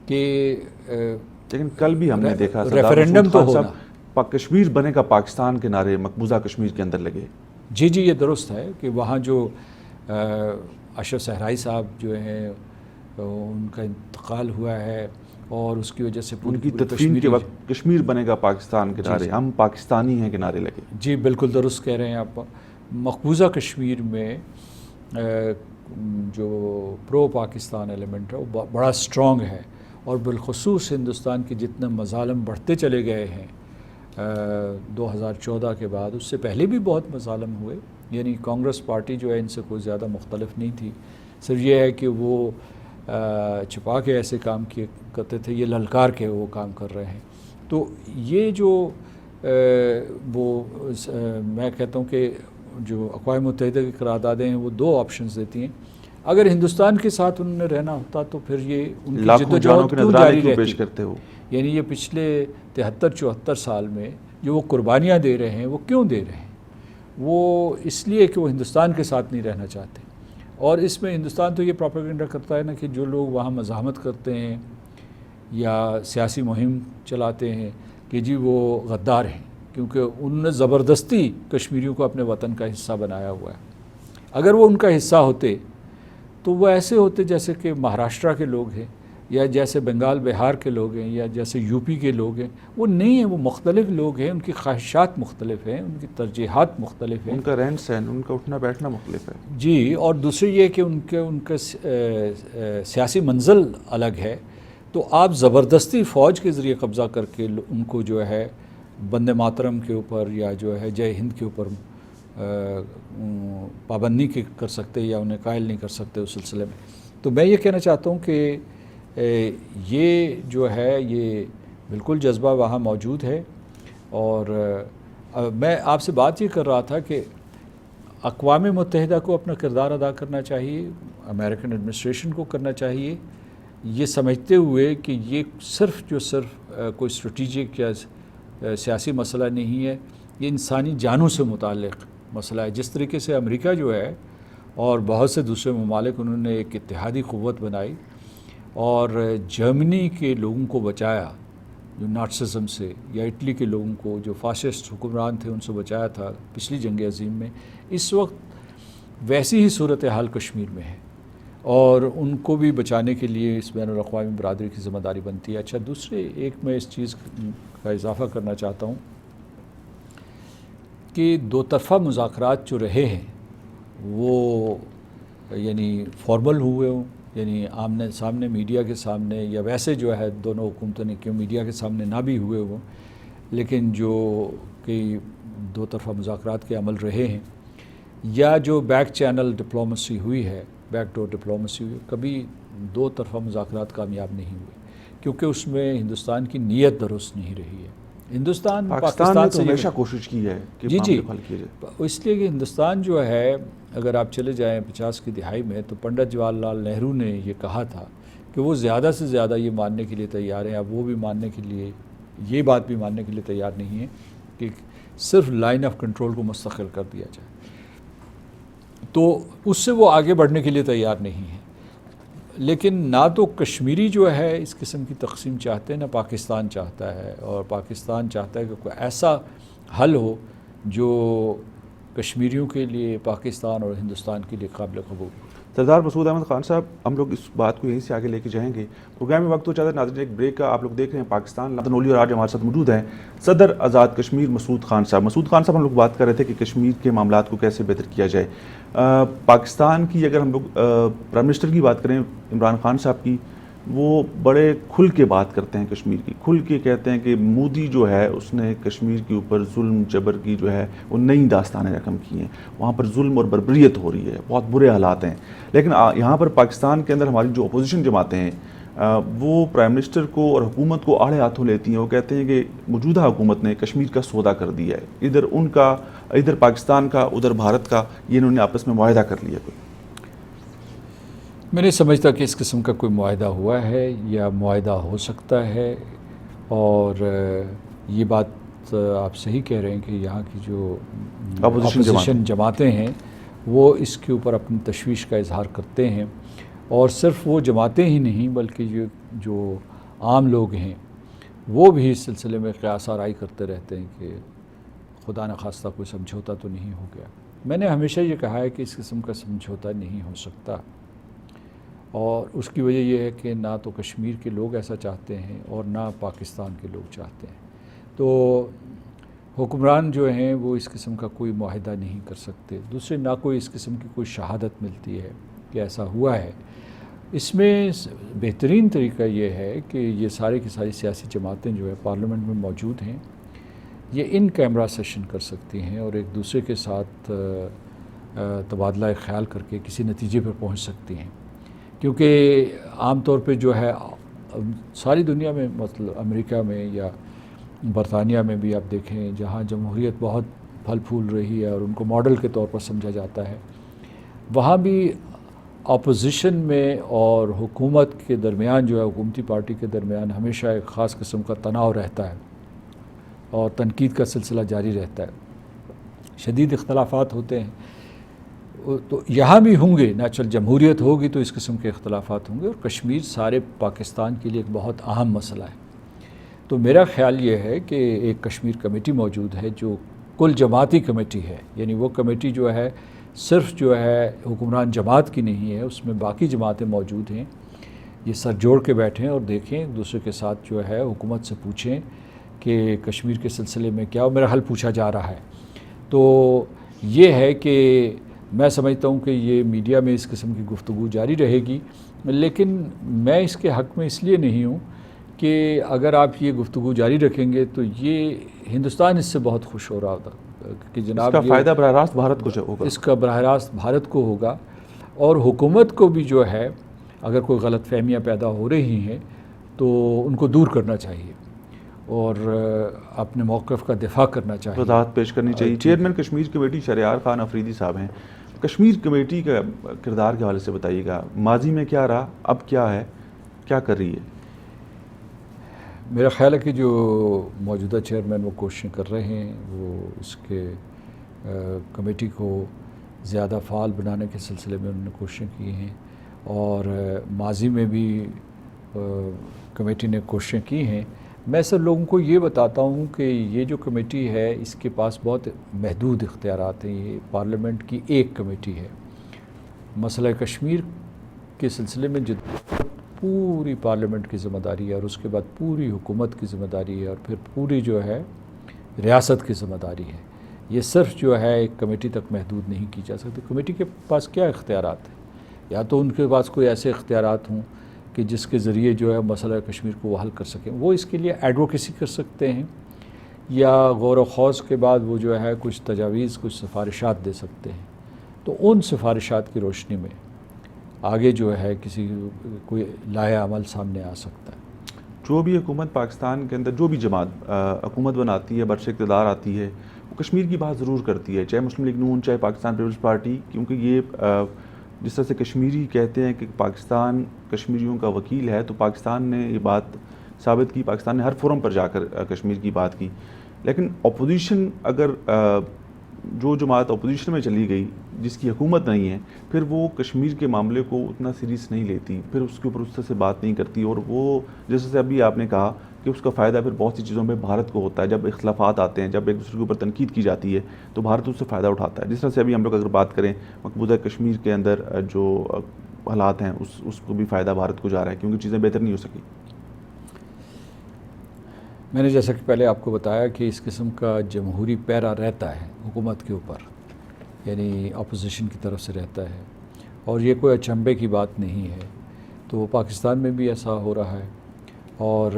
کہ لیکن کل بھی ہم نے دیکھا ریفرینڈم تو ہونا، کشمیر بنے کا پاکستان کے نعرے مقبوضہ کشمیر کے اندر لگے. جی یہ درست ہے کہ وہاں جو اشرف صحرائی صاحب جو ہیں ان کا انتقال ہوا ہے اور اس کی وجہ سے ان کی تدفین کے وقت کشمیر بنے گا پاکستان کے نعرے، ہم پاکستانی ہیں کے نعرے لگے. جی بالکل درست کہہ رہے ہیں آپ. مقبوضہ کشمیر میں جو پرو پاکستان ایلیمنٹ ہے وہ بڑا اسٹرانگ ہے، اور بالخصوص ہندوستان کے جتنے مظالم بڑھتے چلے گئے ہیں 2014 کے بعد، اس سے پہلے بھی بہت مظالم ہوئے. یعنی کانگریس پارٹی جو ہے ان سے کوئی زیادہ مختلف نہیں تھی، صرف یہ ہے کہ وہ چھپا کے ایسے کام کیے کرتے تھے، یہ للکار کے وہ کام کر رہے ہیں. تو یہ جو وہ میں کہتا ہوں کہ جو اقوام متحدہ کی قراردادیں ہیں وہ 2 آپشنز دیتی ہیں. اگر ہندوستان کے ساتھ انہوں نے رہنا ہوتا تو پھر یہ ان کی جدوجہد کیوں جاری رہتی. کرتے ہو یعنی یہ پچھلے 73-74 سال میں جو وہ قربانیاں دے رہے ہیں وہ کیوں دے رہے ہیں؟ وہ اس لیے کہ وہ ہندوستان کے ساتھ نہیں رہنا چاہتے. اور اس میں ہندوستان تو یہ پروپیگنڈا کرتا ہے نا کہ جو لوگ وہاں مزاحمت کرتے ہیں یا سیاسی مہم چلاتے ہیں کہ جی وہ غدار ہیں، کیونکہ انہوں نے زبردستی کشمیریوں کو اپنے وطن کا حصہ بنایا ہوا ہے. اگر وہ ان کا حصہ ہوتے تو وہ ایسے ہوتے جیسے کہ مہاراشٹرا کے لوگ ہیں، یا جیسے بنگال بہار کے لوگ ہیں، یا جیسے یوپی کے لوگ ہیں. وہ نہیں ہیں، وہ مختلف لوگ ہیں، ان کی خواہشات مختلف ہیں، ان کی ترجیحات مختلف ہیں، ان کا رہن سہن، ان کا اٹھنا بیٹھنا مختلف ہے. جی. اور دوسری یہ کہ ان کا سیاسی منزل الگ ہے. تو آپ زبردستی فوج کے ذریعے قبضہ کر کے ان کو جو ہے بندے ماترم کے اوپر یا جو ہے جے ہند کے اوپر پابندی کر سکتے یا انہیں قائل نہیں کر سکتے اس سلسلے میں. تو میں یہ کہنا چاہتا ہوں کہ یہ جو ہے یہ بالکل جذبہ وہاں موجود ہے. اور میں آپ سے بات یہ کر رہا تھا کہ اقوام متحدہ کو اپنا کردار ادا کرنا چاہیے، امریکن ایڈمنسٹریشن کو کرنا چاہیے، یہ سمجھتے ہوئے کہ یہ صرف کوئی اسٹریٹجک یا سیاسی مسئلہ نہیں ہے، یہ انسانی جانوں سے متعلق مسئلہ ہے. جس طریقے سے امریکہ جو ہے اور بہت سے دوسرے ممالک انہوں نے ایک اتحادی قوت بنائی اور جرمنی کے لوگوں کو بچایا جو نازسزم سے، یا اٹلی کے لوگوں کو جو فاشسٹ حکمران تھے ان سے بچایا تھا پچھلی جنگ عظیم میں. اس وقت ویسی ہی صورتحال کشمیر میں ہے اور ان کو بھی بچانے کے لیے اس بین الاقوامی برادری کی ذمہ داری بنتی ہے. اچھا دوسرے ایک میں اس چیز کا اضافہ کرنا چاہتا ہوں کہ 2 طرفہ مذاکرات جو رہے ہیں وہ یعنی فارمل ہوئے ہوں، یعنی آمنے سامنے میڈیا کے سامنے، یا ویسے جو ہے دونوں حکومتوں نے کیوں میڈیا کے سامنے نہ بھی ہوئے ہوں، لیکن جو کہ 2 طرفہ مذاکرات کے عمل رہے ہیں یا جو بیک چینل ڈپلومیسی ہوئی ہے، بیک ڈور ڈپلومیسی ہوئی، کبھی 2 طرفہ مذاکرات کامیاب نہیں ہوئے کیونکہ اس میں ہندوستان کی نیت درست نہیں رہی ہے. ہندوستان پاکستان سے ہمیشہ کوشش کی ہے کہ جی حل کیا جائے. اس لیے کہ ہندوستان جو ہے اگر آپ چلے جائیں 50 کی دہائی میں تو پنڈت جواہر لال نہرو نے یہ کہا تھا کہ وہ زیادہ سے زیادہ یہ ماننے کے لیے تیار ہیں. اب وہ بھی ماننے کے لیے یہ بات بھی ماننے کے لیے تیار نہیں ہے کہ صرف لائن آف کنٹرول کو مستقل کر دیا جائے. تو اس سے وہ آگے بڑھنے کے لیے تیار نہیں ہے. لیکن نہ تو کشمیری جو ہے اس قسم کی تقسیم چاہتے ہیں، نہ پاکستان چاہتا ہے. اور پاکستان چاہتا ہے کہ کوئی ایسا حل ہو جو کشمیریوں کے لیے، پاکستان اور ہندوستان کے لیے قابل قبول. سردار مسعود احمد خان صاحب، ہم لوگ اس بات کو یہیں سے آگے لے کے جائیں گے. پروگرام میں وقت ہو چاہتا ہے ناظرین، ایک بریک کا. آپ لوگ دیکھ رہے ہیں پاکستان لانتنولی، اور آج ہمارے ساتھ موجود ہیں صدر آزاد کشمیر مسعود خان صاحب. مسعود خان صاحب، ہم لوگ بات کر رہے تھے کہ کشمیر کے معاملات کو کیسے بہتر کیا جائے. پاکستان کی اگر ہم لوگ پرائم منسٹر کی بات کریں عمران خان صاحب کی، وہ بڑے کھل کے بات کرتے ہیں کشمیر کی، کھل کے کہتے ہیں کہ مودی جو ہے اس نے کشمیر کے اوپر ظلم جبر کی جو ہے وہ نئی داستانیں رقم کی ہیں. وہاں پر ظلم اور بربریت ہو رہی ہے، بہت برے حالات ہیں. لیکن یہاں پر پاکستان کے اندر ہماری جو اپوزیشن جماعتیں ہیں وہ پرائم منسٹر کو اور حکومت کو آڑے ہاتھوں لیتی ہیں. وہ کہتے ہیں کہ موجودہ حکومت نے کشمیر کا سودا کر دیا ہے، ادھر ان کا، ادھر پاکستان کا، ادھر بھارت کا، یہ انہوں نے آپس میں معاہدہ کر لیا. کوئی میں نہیں سمجھتا کہ اس قسم کا کوئی معاہدہ ہوا ہے یا معاہدہ ہو سکتا ہے. اور یہ بات آپ صحیح کہہ رہے ہیں کہ یہاں کی جو اپوزیشن جماعتیں ہیں وہ اس کے اوپر اپنی تشویش کا اظہار کرتے ہیں. اور صرف وہ جماعتیں ہی نہیں بلکہ یہ جو عام لوگ ہیں وہ بھی اس سلسلے میں قیاس آرائی کرتے رہتے ہیں کہ خدا نخواستہ کوئی سمجھوتا تو نہیں ہو گیا. میں نے ہمیشہ یہ کہا ہے کہ اس قسم کا سمجھوتا نہیں ہو سکتا، اور اس کی وجہ یہ ہے کہ نہ تو کشمیر کے لوگ ایسا چاہتے ہیں اور نہ پاکستان کے لوگ چاہتے ہیں. تو حکمران جو ہیں وہ اس قسم کا کوئی معاہدہ نہیں کر سکتے. دوسرے، نہ کوئی اس قسم کی کوئی شہادت ملتی ہے کہ ایسا ہوا ہے. اس میں بہترین طریقہ یہ ہے کہ یہ سارے کی ساری سیاسی جماعتیں جو ہے پارلیمنٹ میں موجود ہیں، یہ ان کیمرہ سیشن کر سکتی ہیں اور ایک دوسرے کے ساتھ تبادلہ خیال کر کے کسی نتیجے پر پہنچ سکتی ہیں. کیونکہ عام طور پہ جو ہے ساری دنیا میں، مطلب امریکہ میں یا برطانیہ میں بھی آپ دیکھیں، جہاں جمہوریت بہت پھل پھول رہی ہے اور ان کو ماڈل کے طور پر سمجھا جاتا ہے، وہاں بھی اپوزیشن میں اور حکومت کے درمیان جو ہے، حکومتی پارٹی کے درمیان ہمیشہ ایک خاص قسم کا تناؤ رہتا ہے اور تنقید کا سلسلہ جاری رہتا ہے، شدید اختلافات ہوتے ہیں. تو یہاں بھی ہوں گے، نیچرل جمہوریت ہوگی تو اس قسم کے اختلافات ہوں گے. اور کشمیر سارے پاکستان کے لیے ایک بہت اہم مسئلہ ہے. تو میرا خیال یہ ہے کہ ایک کشمیر کمیٹی موجود ہے جو کل جماعتی کمیٹی ہے، یعنی وہ کمیٹی جو ہے صرف جو ہے حکمران جماعت کی نہیں ہے، اس میں باقی جماعتیں موجود ہیں. یہ سر جوڑ کے بیٹھیں اور دیکھیں، ایک دوسرے کے ساتھ جو ہے حکومت سے پوچھیں کہ کشمیر کے سلسلے میں کیا میرا حل پوچھا جا رہا ہے. تو یہ ہے کہ میں سمجھتا ہوں کہ یہ میڈیا میں اس قسم کی گفتگو جاری رہے گی، لیکن میں اس کے حق میں اس لیے نہیں ہوں کہ اگر آپ یہ گفتگو جاری رکھیں گے تو یہ ہندوستان اس سے بہت خوش ہو رہا ہوتا کہ جناب اس کا فائدہ براہ راست بھارت کو ہوگا، اس کا براہ راست بھارت کو ہوگا. اور حکومت کو بھی جو ہے اگر کوئی غلط فہمیاں پیدا ہو رہی ہیں تو ان کو دور کرنا چاہیے اور اپنے موقف کا دفاع کرنا چاہیے، وضاحت پیش کرنی چاہیے. چیئرمین کشمیر کمیٹی شہریار خان افریدی صاحب ہیں. کشمیر کمیٹی کا کردار کے حوالے سے بتائیے گا، ماضی میں کیا رہا، اب کیا ہے، کیا کر رہی ہے؟ میرا خیال ہے کہ جو موجودہ چیئرمین وہ کوششیں کر رہے ہیں، وہ اس کے کمیٹی کو زیادہ فعال بنانے کے سلسلے میں انہوں نے کوششیں کی ہیں، اور ماضی میں بھی کمیٹی نے کوششیں کی ہیں. میں سب لوگوں کو یہ بتاتا ہوں کہ یہ جو کمیٹی ہے اس کے پاس بہت محدود اختیارات ہیں. یہ پارلیمنٹ کی ایک کمیٹی ہے. مسئلہ کشمیر کے سلسلے میں پوری پارلیمنٹ کی ذمہ داری ہے، اور اس کے بعد پوری حکومت کی ذمہ داری ہے، اور پھر پوری جو ہے ریاست کی ذمہ داری ہے. یہ صرف جو ہے ایک کمیٹی تک محدود نہیں کی جا سکتی. کمیٹی کے پاس کیا اختیارات ہیں؟ یا تو ان کے پاس کوئی ایسے اختیارات ہوں کہ جس کے ذریعے جو ہے مسئلہ کشمیر کو وہ حل کر سکیں، وہ اس کے لیے ایڈوکیسی کر سکتے ہیں، یا غور و خوض کے بعد وہ جو ہے کچھ تجاویز، کچھ سفارشات دے سکتے ہیں. تو ان سفارشات کی روشنی میں آگے جو ہے کسی کوئی لائحہ عمل سامنے آ سکتا ہے. جو بھی حکومت پاکستان کے اندر، جو بھی جماعت حکومت بناتی ہے، برش اقتدار آتی ہے، وہ کشمیر کی بات ضرور کرتی ہے، چاہے مسلم لیگ نون، چاہے پاکستان پیپلز پارٹی. کیونکہ یہ جس طرح سے کشمیری کہتے ہیں کہ پاکستان کشمیریوں کا وکیل ہے، تو پاکستان نے یہ بات ثابت کی، پاکستان نے ہر فورم پر جا کر کشمیر کی بات کی. لیکن اپوزیشن، اگر جو جماعت اپوزیشن میں چلی گئی، جس کی حکومت نہیں ہے، پھر وہ کشمیر کے معاملے کو اتنا سیریس نہیں لیتی، پھر اس کے اوپر اس طرح سے بات نہیں کرتی. اور وہ جیسے ابھی آپ نے کہا کہ اس کا فائدہ پھر بہت سی چیزوں میں بھارت کو ہوتا ہے. جب اختلافات آتے ہیں, جب ایک دوسرے کے اوپر تنقید کی جاتی ہے تو بھارت اس سے فائدہ اٹھاتا ہے. جس طرح سے ابھی ہم لوگ اگر بات کریں مقبوضہ کشمیر کے اندر جو حالات ہیں اس کو بھی فائدہ بھارت کو جا رہا ہے کیونکہ چیزیں بہتر نہیں ہو سکی. میں نے جیسا کہ پہلے آپ کو بتایا کہ اس قسم کا جمہوری پیرا رہتا ہے حکومت کے اوپر, یعنی اپوزیشن کی طرف سے رہتا ہے, اور یہ کوئی اچنبھے کی بات نہیں ہے. تو پاکستان میں بھی ایسا ہو رہا ہے, اور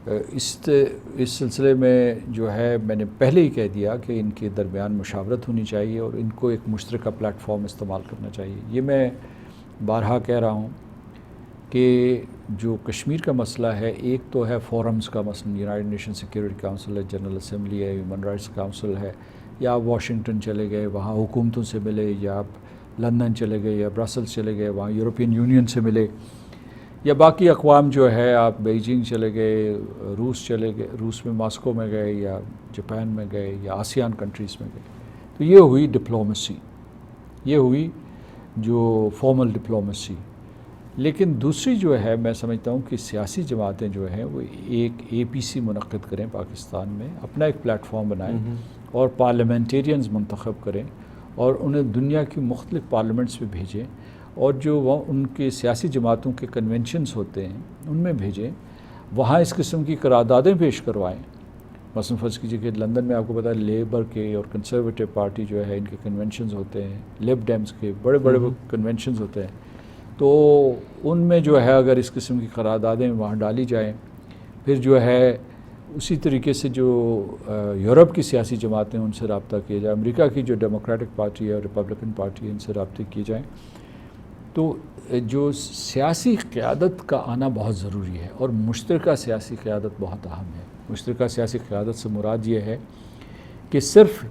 اس سلسلے میں جو ہے میں نے پہلے ہی کہہ دیا کہ ان کے درمیان مشاورت ہونی چاہیے اور ان کو ایک مشترکہ پلیٹ فارم استعمال کرنا چاہیے. یہ میں بارہا کہہ رہا ہوں کہ جو کشمیر کا مسئلہ ہے, ایک تو ہے فورمز کا مسئلہ, یونائٹڈ نیشن سیکیورٹی کاؤنسل ہے, جنرل اسمبلی ہے, ہیومن رائٹس کاؤنسل ہے, یا آپ واشنگٹن چلے گئے وہاں حکومتوں سے ملے, یا آپ لندن چلے گئے یا برسلز چلے گئے وہاں یورپین یونین سے ملے, یا باقی اقوام جو ہے آپ بیجنگ چلے گئے, روس چلے گئے, روس میں ماسکو میں گئے, یا جاپان میں گئے, یا آسیان کنٹریز میں گئے. تو یہ ہوئی ڈپلومیسی, یہ ہوئی جو فارمل ڈپلومیسی. لیکن دوسری جو ہے میں سمجھتا ہوں کہ سیاسی جماعتیں جو ہیں وہ ایک APC منعقد کریں پاکستان میں, اپنا ایک پلیٹ فارم بنائیں اور پارلیمنٹیرینز منتخب کریں اور انہیں دنیا کی مختلف پارلیمنٹس میں بھیجیں, اور جو وہ ان کے سیاسی جماعتوں کے کنونشنز ہوتے ہیں ان میں بھیجیں, وہاں اس قسم کی قراردادیں پیش کروائیں. مثلا فرض کیجیے کہ لندن میں آپ کو پتہ ہے لیبر کے اور کنسرویٹو پارٹی جو ہے ان کے کنونشنز ہوتے ہیں, لیب ڈیمز کے بڑے بڑے کنونشنز ہوتے ہیں. تو ان میں جو ہے اگر اس قسم کی قراردادیں وہاں ڈالی جائیں, پھر جو ہے اسی طریقے سے جو یورپ کی سیاسی جماعتیں ان سے رابطہ کیا جائے, امریکہ کی جو ڈیموکریٹک پارٹی ہے اور ریپبلکن پارٹی ہے ان سے رابطے کیے جائیں. تو جو سیاسی قیادت کا آنا بہت ضروری ہے, اور مشترکہ سیاسی قیادت بہت اہم ہے. مشترکہ سیاسی قیادت سے مراد یہ ہے کہ صرف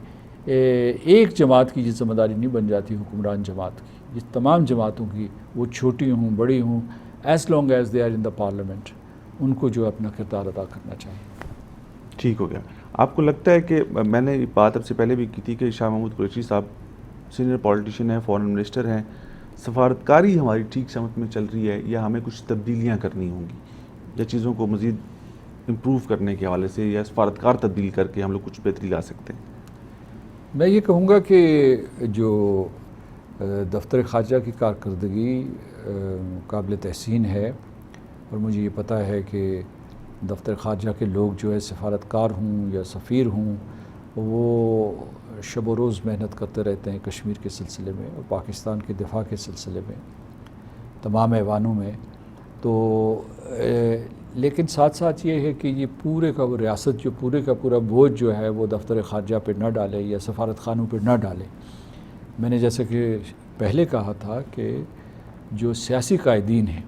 ایک جماعت کی یہ ذمہ داری نہیں بن جاتی حکمران جماعت کی, یہ تمام جماعتوں کی, وہ چھوٹی ہوں بڑی ہوں, as long as they are in the parliament, ان کو جو اپنا کردار ادا کرنا چاہیے. ٹھیک ہو گیا. آپ کو لگتا ہے کہ میں نے بات اب سے پہلے بھی کی تھی کہ شاہ محمود قریشی صاحب سینئر پولیٹیشین ہیں, فارن منسٹر ہیں, سفارتکاری ہماری ٹھیک سمت میں چل رہی ہے یا ہمیں کچھ تبدیلیاں کرنی ہوں گی, یا چیزوں کو مزید امپروو کرنے کے حوالے سے, یا سفارتکار تبدیل کر کے ہم لوگ کچھ بہتری لا سکتے ہیں؟ میں یہ کہوں گا کہ جو دفتر خارجہ کی کارکردگی قابل تحسین ہے, اور مجھے یہ پتہ ہے کہ دفتر خارجہ کے لوگ جو ہے سفارتکار ہوں یا سفیر ہوں وہ شب و روز محنت کرتے رہتے ہیں کشمیر کے سلسلے میں اور پاکستان کے دفاع کے سلسلے میں تمام ایوانوں میں. تو لیکن ساتھ ساتھ یہ ہے کہ یہ پورے کا وہ ریاست جو پورے کا پورا بوجھ جو ہے وہ دفتر خارجہ پہ نہ ڈالے یا سفارت خانوں پہ نہ ڈالے. میں نے جیسے کہ پہلے کہا تھا کہ جو سیاسی قائدین ہیں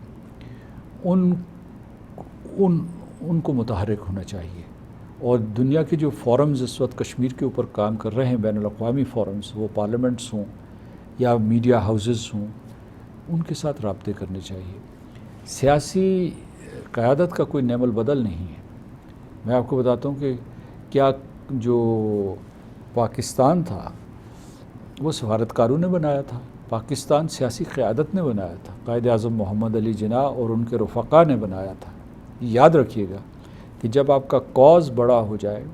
ان کو متحرک ہونا چاہیے, اور دنیا کے جو فورمز اس وقت کشمیر کے اوپر کام کر رہے ہیں, بین الاقوامی فورمز, وہ پارلیمنٹس ہوں یا میڈیا ہاؤسز ہوں, ان کے ساتھ رابطے کرنے چاہیے. سیاسی قیادت کا کوئی نعم البدل نہیں ہے. میں آپ کو بتاتا ہوں کہ کیا جو پاکستان تھا وہ سفارتکاروں نے بنایا تھا, پاکستان سیاسی قیادت نے بنایا تھا, قائد اعظم محمد علی جناح اور ان کے رفقا نے بنایا تھا. یاد رکھیے گا کہ جب آپ کا کاز بڑا ہو جائے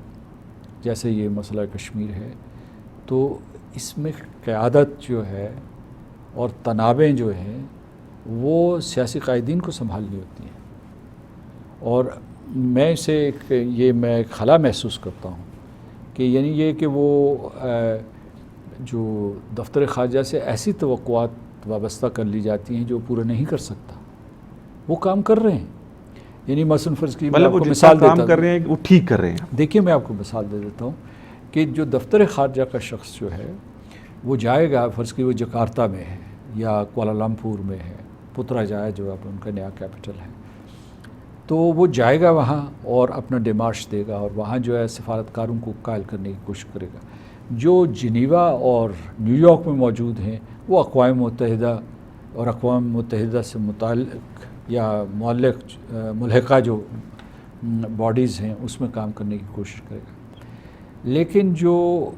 جیسے یہ مسئلہ کشمیر ہے تو اس میں قیادت جو ہے اور تنابیں جو ہیں وہ سیاسی قائدین کو سنبھالنی ہوتی ہیں. اور میں اسے میں ایک خلا محسوس کرتا ہوں کہ یعنی یہ کہ وہ جو دفتر خارجہ سے ایسی توقعات وابستہ کر لی جاتی ہیں جو پورا نہیں کر سکتا, وہ کام کر رہے ہیں. یعنی مثلاً فرض کی میں آپ کو مثال دیتا ہوں, کام کر رہے ہیں وہ ٹھیک کر رہے ہیں. دیکھیے میں آپ کو مثال دے دیتا ہوں کہ جو دفتر خارجہ کا شخص جو ہے وہ جائے گا, فرض کی وہ جکارتا میں ہے یا کوالالمپور میں ہے, پترا جائے جو اب ان کا نیا کیپٹل ہے, تو وہ جائے گا وہاں اور اپنا ڈیمارش دے گا اور وہاں جو ہے سفارتکاروں کو قائل کرنے کی کوشش کرے گا. جو جنیوا اور نیو یارک میں موجود ہیں وہ اقوام متحدہ اور اقوام متحدہ سے متعلق یا ملحقہ جو باڈیز ہیں اس میں کام کرنے کی کوشش کرے گا. لیکن جو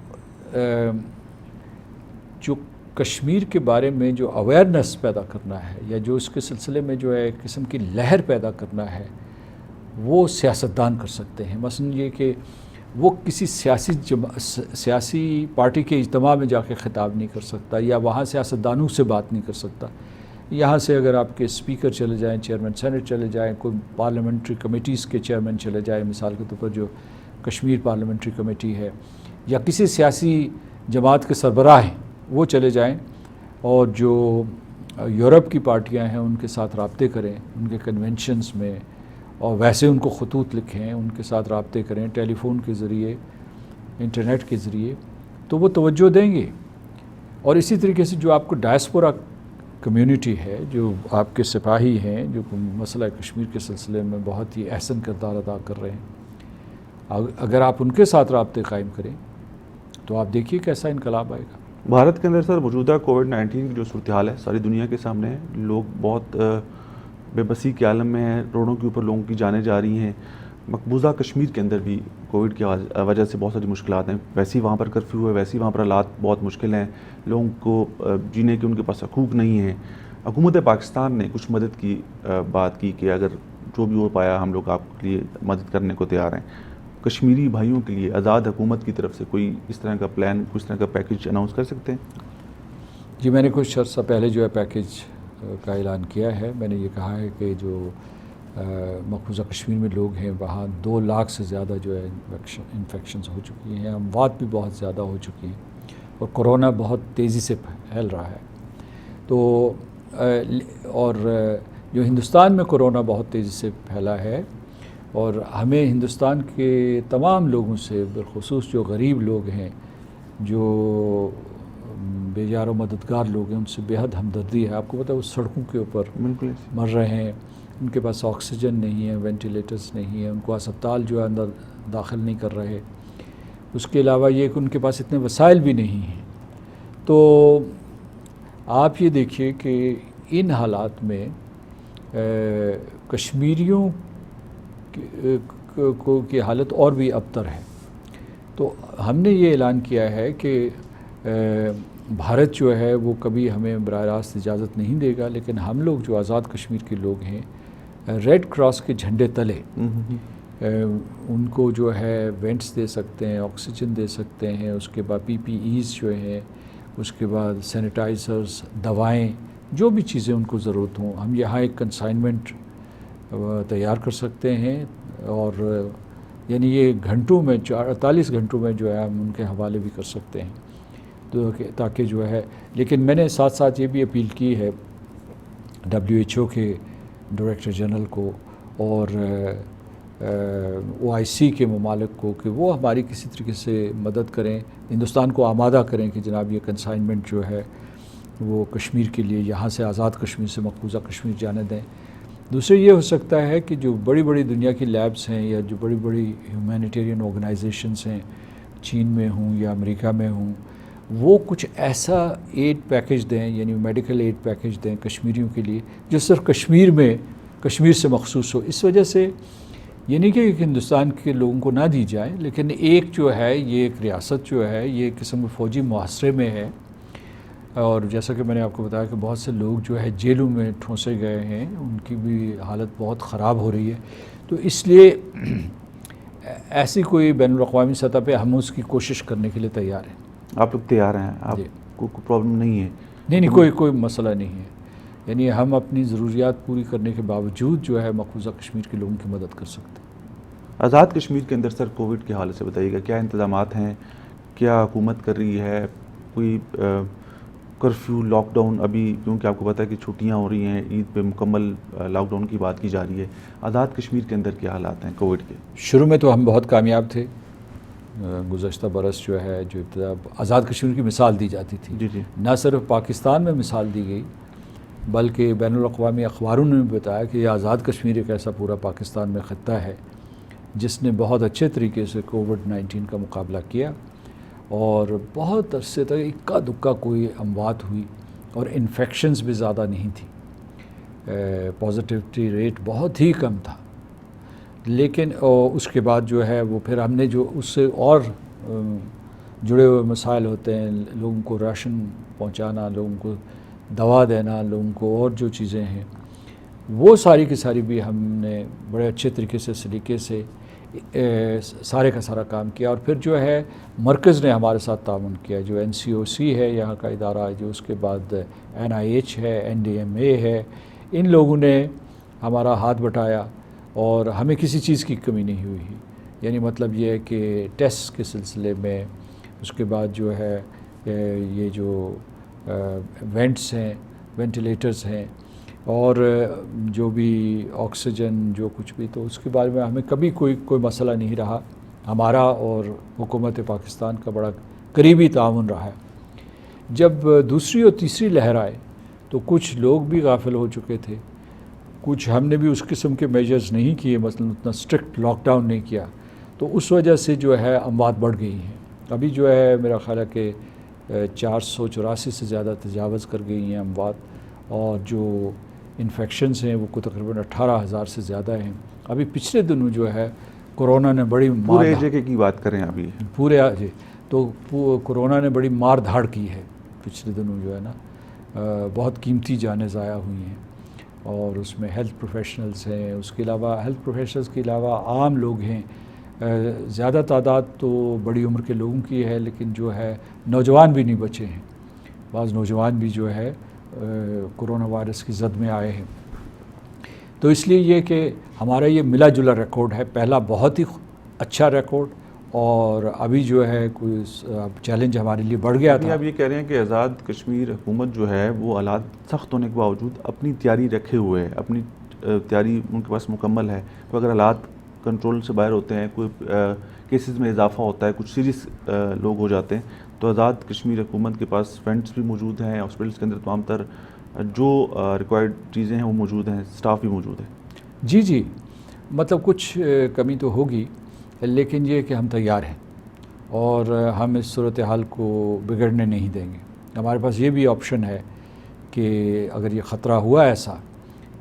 کشمیر کے بارے میں جو اویئرنیس پیدا کرنا ہے یا جو اس کے سلسلے میں جو ہے ایک قسم کی لہر پیدا کرنا ہے, وہ سیاستدان کر سکتے ہیں. مثلا یہ کہ وہ کسی سیاسی پارٹی کے اجتماع میں جا کے خطاب نہیں کر سکتا یا وہاں سیاستدانوں سے بات نہیں کر سکتا. یہاں سے اگر آپ کے اسپیکر چلے جائیں, چیئرمین سینٹ چلے جائیں, کوئی پارلیمنٹری کمیٹیز کے چیئرمین چلے جائیں, مثال کے طور پر جو کشمیر پارلیمنٹری کمیٹی ہے, یا کسی سیاسی جماعت کے سربراہ ہیں وہ چلے جائیں, اور جو یورپ کی پارٹیاں ہیں ان کے ساتھ رابطے کریں, ان کے کنونشنز میں, اور ویسے ان کو خطوط لکھیں, ان کے ساتھ رابطے کریں ٹیلی فون کے ذریعے, انٹرنیٹ کے ذریعے, تو وہ توجہ دیں گے. اور اسی طریقے سے جو آپ کو ڈائسپورا کمیونٹی ہے, جو آپ کے سپاہی ہیں, جو مسئلہ کشمیر کے سلسلے میں بہت ہی احسن کردار ادا کر رہے ہیں, اگر آپ ان کے ساتھ رابطے قائم کریں تو آپ دیکھیے کیسا انقلاب آئے گا. بھارت کے اندر سر موجودہ کووڈ-19 کی جو صورتحال ہے ساری دنیا کے سامنے ہے. لوگ بہت بے بسی کے عالم میں ہیں, روڈوں کے اوپر لوگوں کی جانیں جا رہی ہیں. مقبوضہ کشمیر کے اندر بھی کووڈ کی وجہ سے بہت ساری مشکلات ہیں. ویسے ہی وہاں پر کرفیو ہے, ویسے ہی وہاں پر حالات بہت مشکل ہیں, لوگوں کو جینے کے ان کے پاس حقوق نہیں ہیں. حکومت پاکستان نے کچھ مدد کی بات کی کہ اگر جو بھی ہو پایا ہم لوگ آپ کے لیے مدد کرنے کو تیار ہیں. کشمیری بھائیوں کے لیے آزاد حکومت کی طرف سے کوئی اس طرح کا پلان, کچھ طرح کا پیکج اناؤنس کر سکتے ہیں؟ جی, میں نے کچھ عرصہ پہلے جو ہے پیکج کا اعلان کیا ہے. میں نے یہ کہا ہے کہ جو مقبوضہ کشمیر میں لوگ ہیں وہاں 2 لاکھ سے زیادہ جو ہے انفیکشنز ہو چکی ہیں, اموات بھی بہت زیادہ ہو چکی ہیں, اور کورونا بہت تیزی سے پھیل رہا ہے. تو اور جو ہندوستان میں کورونا بہت تیزی سے پھیلا ہے, اور ہمیں ہندوستان کے تمام لوگوں سے, بالخصوص جو غریب لوگ ہیں, جو بے یار و مددگار لوگ ہیں, ان سے بے حد ہمدردی ہے. آپ کو پتہ ہے وہ سڑکوں کے اوپر مر رہے ہیں, ان کے پاس آکسیجن نہیں ہے, وینٹیلیٹرز نہیں ہیں, ان کو اسپتال جو ہے اندر داخل نہیں کر رہے. اس کے علاوہ یہ کہ ان کے پاس اتنے وسائل بھی نہیں ہیں. تو آپ یہ دیکھیے کہ ان حالات میں کشمیریوں کی حالت اور بھی ابتر ہے. تو ہم نے یہ اعلان کیا ہے کہ بھارت جو ہے وہ کبھی ہمیں براہ راست اجازت نہیں دے گا, لیکن ہم لوگ جو آزاد کشمیر کے لوگ ہیں ریڈ کراس کے جھنڈے تلے ان کو جو ہے وینٹس دے سکتے ہیں, آکسیجن دے سکتے ہیں, اس کے بعد PPEs جو ہیں, اس کے بعد سینیٹائزرز, دوائیں, جو بھی چیزیں ان کو ضرورت ہوں, ہم یہاں ایک کنسائنمنٹ تیار کر سکتے ہیں. اور یعنی یہ گھنٹوں میں 48 گھنٹوں میں جو ہے ہم ان کے حوالے بھی کر سکتے ہیں, تو تاکہ جو ہے. لیکن میں نے ساتھ ساتھ یہ بھی اپیل کی ہے WHO کے ڈائریکٹر جنرل کو اور OIC کے ممالک کو کہ وہ ہماری کسی طریقے سے مدد کریں, ہندوستان کو آمادہ کریں کہ جناب یہ کنسائنمنٹ جو ہے وہ کشمیر کے لیے, یہاں سے آزاد کشمیر سے مقبوضہ کشمیر جانے دیں. دوسرے یہ ہو سکتا ہے کہ جو بڑی بڑی دنیا کی لیبس ہیں یا جو بڑی بڑی ہیومینیٹیرین آرگنائزیشنز ہیں, چین میں ہوں یا امریکہ میں ہوں, وہ کچھ ایسا ایڈ پیکج دیں, یعنی میڈیکل ایڈ پیکج دیں کشمیریوں کے لیے جو صرف کشمیر سے مخصوص ہو. اس وجہ سے یہ نہیں کہ ہندوستان کے لوگوں کو نہ دی جائے, لیکن ایک جو ہے یہ ایک ریاست جو ہے یہ ایک قسم کے فوجی محاصرے میں ہے. اور جیسا کہ میں نے آپ کو بتایا کہ بہت سے لوگ جو ہے جیلوں میں ٹھونسے گئے ہیں, ان کی بھی حالت بہت خراب ہو رہی ہے. تو اس لیے ایسی کوئی بین الاقوامی سطح پہ ہم اس کی کوشش کرنے کے لیے تیار ہیں. آپ لوگ تیار ہیں؟ آپ کو کوئی پرابلم نہیں ہے؟ نہیں, کوئی مسئلہ نہیں ہے. یعنی ہم اپنی ضروریات پوری کرنے کے باوجود جو ہے مقبوضہ کشمیر کے لوگوں کی مدد کر سکتے ہیں. آزاد کشمیر کے اندر سر کووڈ کی حالت سے بتائیے گا, کیا انتظامات ہیں, کیا حکومت کر رہی ہے؟ کوئی کرفیو, لاک ڈاؤن ابھی, کیونکہ آپ کو پتہ ہے کہ چھٹیاں ہو رہی ہیں, عید پہ مکمل لاک ڈاؤن کی بات کی جا رہی ہے. آزاد کشمیر کے اندر کیا حالات ہیں کووڈ کے؟ شروع میں تو ہم بہت کامیاب تھے. گزشتہ برس جو ہے جو ابتدا آزاد کشمیر کی مثال دی جاتی تھی, جی نہ صرف پاکستان میں مثال دی گئی بلکہ بین الاقوامی اخباروں نے بھی بتایا کہ یہ آزاد کشمیر ایک ایسا پورا پاکستان میں خطہ ہے جس نے بہت اچھے طریقے سے کووڈ-19 کا مقابلہ کیا, اور بہت عرصے تک اکا دکا کوئی اموات ہوئی اور انفیکشنز بھی زیادہ نہیں تھی. پازیٹیوٹی ریٹ بہت ہی کم تھا. لیکن اس کے بعد جو ہے وہ پھر ہم نے جو اس سے اور جڑے ہوئے مسائل ہوتے ہیں, لوگوں کو راشن پہنچانا, لوگوں کو دوا دینا, لوگوں کو اور جو چیزیں ہیں وہ ساری کی ساری بھی ہم نے بڑے اچھے طریقے سے سلیقے سے سارے کا سارا کام کیا. اور پھر جو ہے مرکز نے ہمارے ساتھ تعاون کیا, جو NCOC ہے یہاں کا ادارہ, جو اس کے بعد NIH ہے, NDMA ہے, ان لوگوں نے ہمارا ہاتھ بٹایا اور ہمیں کسی چیز کی کمی نہیں ہوئی. یعنی مطلب یہ ہے کہ ٹیسٹ کے سلسلے میں, اس کے بعد جو ہے یہ جو وینٹس ہیں, وینٹیلیٹرز ہیں, اور جو بھی آکسیجن جو کچھ بھی, تو اس کے بارے میں ہمیں کبھی کوئی مسئلہ نہیں رہا. ہمارا اور حکومت پاکستان کا بڑا قریبی تعاون رہا ہے. جب دوسری اور تیسری لہر آئے تو کچھ لوگ بھی غافل ہو چکے تھے, کچھ ہم نے بھی اس قسم کے میجرز نہیں کیے, مثلا اتنا اسٹرکٹ لاک ڈاؤن نہیں کیا, تو اس وجہ سے جو ہے اموات بڑھ گئی ہیں. ابھی جو ہے میرا خیال ہے کہ 484 سے زیادہ تجاوز کر گئی ہیں اموات, اور جو انفیکشنز ہیں وہ تقریباً 18,000 سے زیادہ ہیں. ابھی پچھلے دنوں جو ہے کرونا نے بڑی پورے ایجے کی بات کریں ابھی پورے تو کرونا نے بڑی مار دھاڑ کی ہے پچھلے دنوں, جو ہے نا بہت قیمتی جانیں ضائع ہوئی ہیں. اور اس میں ہیلتھ پروفیشنلز ہیں, اس کے علاوہ ہیلتھ پروفیشنلز کے علاوہ عام لوگ ہیں. زیادہ تعداد تو بڑی عمر کے لوگوں کی ہے, لیکن جو ہے نوجوان بھی نہیں بچے ہیں. بعض نوجوان بھی جو ہے کرونا وائرس کی زد میں آئے ہیں. تو اس لیے یہ کہ ہمارا یہ ملا جلا ریکارڈ ہے, پہلا بہت ہی اچھا ریکارڈ, اور ابھی جو ہے کوئی چیلنج ہمارے لیے بڑھ گیا تھا. آپ یہ کہہ رہے ہیں کہ آزاد کشمیر حکومت جو ہے وہ حالات سخت ہونے کے باوجود اپنی تیاری رکھے ہوئے ہے, اپنی تیاری ان کے پاس مکمل ہے. تو اگر حالات کنٹرول سے باہر ہوتے ہیں, کوئی کیسز میں اضافہ ہوتا ہے, کچھ سیریس لوگ ہو جاتے ہیں, تو آزاد کشمیر حکومت کے پاس فنڈس بھی موجود ہیں, ہاسپٹلس کے اندر تمام تر جو ریکوائرڈ چیزیں ہیں وہ موجود ہیں, اسٹاف بھی موجود ہے. جی مطلب کچھ کمی تو ہوگی, لیکن یہ کہ ہم تیار ہیں اور ہم اس صورتحال کو بگڑنے نہیں دیں گے. ہمارے پاس یہ بھی آپشن ہے کہ اگر یہ خطرہ ہوا ایسا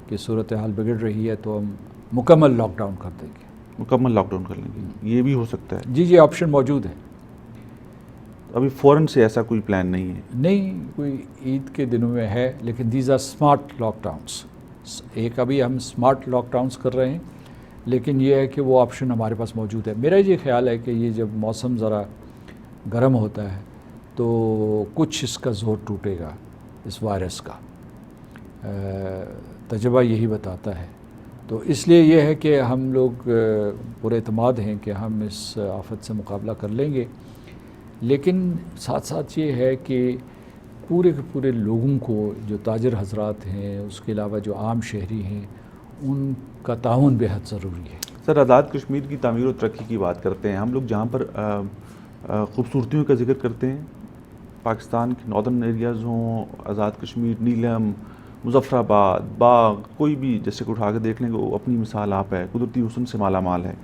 کہ صورتحال بگڑ رہی ہے تو ہم مکمل لاک ڈاؤن کر دیں گے. مکمل لاک ڈاؤن کر لیں گے, یہ بھی ہو سکتا ہے. جی آپشن موجود ہے. ابھی فوراً سے ایسا کوئی پلان نہیں ہے؟ نہیں, کوئی عید کے دنوں میں ہے, لیکن these are smart lockdowns. ایک ابھی ہم اسمارٹ لاک ڈاؤنس کر رہے ہیں, لیکن یہ ہے کہ وہ آپشن ہمارے پاس موجود ہے. میرا یہ خیال ہے کہ یہ جب موسم ذرا گرم ہوتا ہے تو کچھ اس کا زور ٹوٹے گا, اس وائرس کا. تجربہ یہی بتاتا ہے. تو اس لیے یہ ہے کہ ہم لوگ پورے اعتماد ہیں کہ ہم اس آفت سے مقابلہ کر لیں گے. لیکن ساتھ ساتھ یہ ہے کہ پورے کے پورے لوگوں کو, جو تاجر حضرات ہیں, اس کے علاوہ جو عام شہری ہیں, ان کا تعاون بہت ضروری ہے. سر, آزاد کشمیر کی تعمیر و ترقی کی بات کرتے ہیں ہم لوگ, جہاں پر خوبصورتیوں کا ذکر کرتے ہیں, پاکستان کے ناردرن ایریاز ہوں, آزاد کشمیر, نیلم, مظفر آباد, باغ, کوئی بھی جیسے کہ اٹھا کے دیکھ لیں گے وہ اپنی مثال آپ ہے, قدرتی حسن سے مالا مال ہے.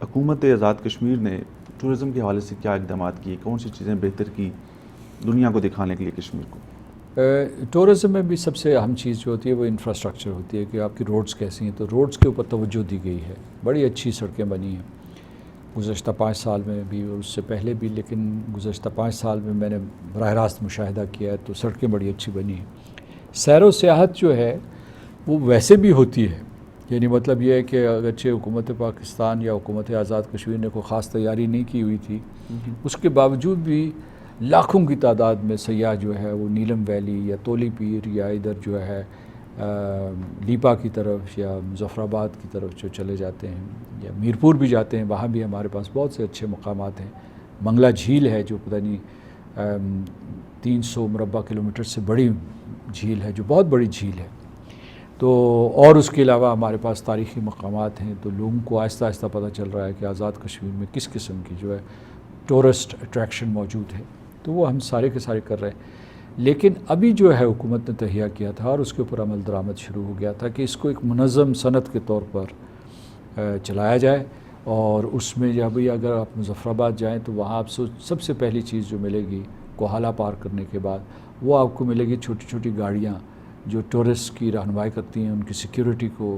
حکومت آزاد کشمیر نے ٹورزم کے حوالے سے کیا اقدامات کیے, کون سی چیزیں بہتر کی دنیا کو دکھانے کے لیے کشمیر کو؟ ٹورزم میں بھی سب سے اہم چیز جو ہوتی ہے وہ انفراسٹرکچر ہوتی ہے, کہ آپ کی روڈز کیسی ہیں. تو روڈز کے اوپر توجہ دی گئی ہے, بڑی اچھی سڑکیں بنی ہیں گزشتہ 5 سال میں بھی اور اس سے پہلے بھی, لیکن گزشتہ 5 سال میں نے براہ راست مشاہدہ کیا ہے تو سڑکیں بڑی اچھی بنی ہیں. سیر و سیاحت جو ہے وہ ویسے بھی ہوتی ہے, یعنی مطلب یہ ہے کہ اگرچہ حکومت پاکستان یا حکومت آزاد کشمیر نے کوئی خاص تیاری نہیں کی ہوئی تھی, اس کے باوجود بھی لاکھوں کی تعداد میں سیاح جو ہے وہ نیلم ویلی یا تولی پیر یا ادھر جو ہے لیپا کی طرف یا مظفر آباد کی طرف جو چلے جاتے ہیں, یا میرپور بھی جاتے ہیں. وہاں بھی ہمارے پاس بہت سے اچھے مقامات ہیں. منگلا جھیل ہے جو پتہ نہیں 300 مربع کلومیٹر سے بڑی جھیل ہے, جو بہت بڑی جھیل ہے. تو اور اس کے علاوہ ہمارے پاس تاریخی مقامات ہیں. تو لوگوں کو آہستہ آہستہ پتہ چل رہا ہے کہ آزاد کشمیر میں کس قسم کی جو ہے ٹورسٹ اٹریکشن موجود ہے. تو وہ ہم سارے کے سارے کر رہے ہیں. لیکن ابھی جو ہے حکومت نے تہیہ کیا تھا اور اس کے اوپر عمل درآمد شروع ہو گیا تھا کہ اس کو ایک منظم صنعت کے طور پر چلایا جائے. اور اس میں جب اگر آپ مظفر آباد جائیں تو وہاں آپ سب سے پہلی چیز جو ملے گی کوہالہ پار کرنے کے بعد, وہ آپ کو ملے گی چھوٹی چھوٹی گاڑیاں جو ٹورسٹ کی رہنمائی کرتی ہیں, ان کی سیکیورٹی کو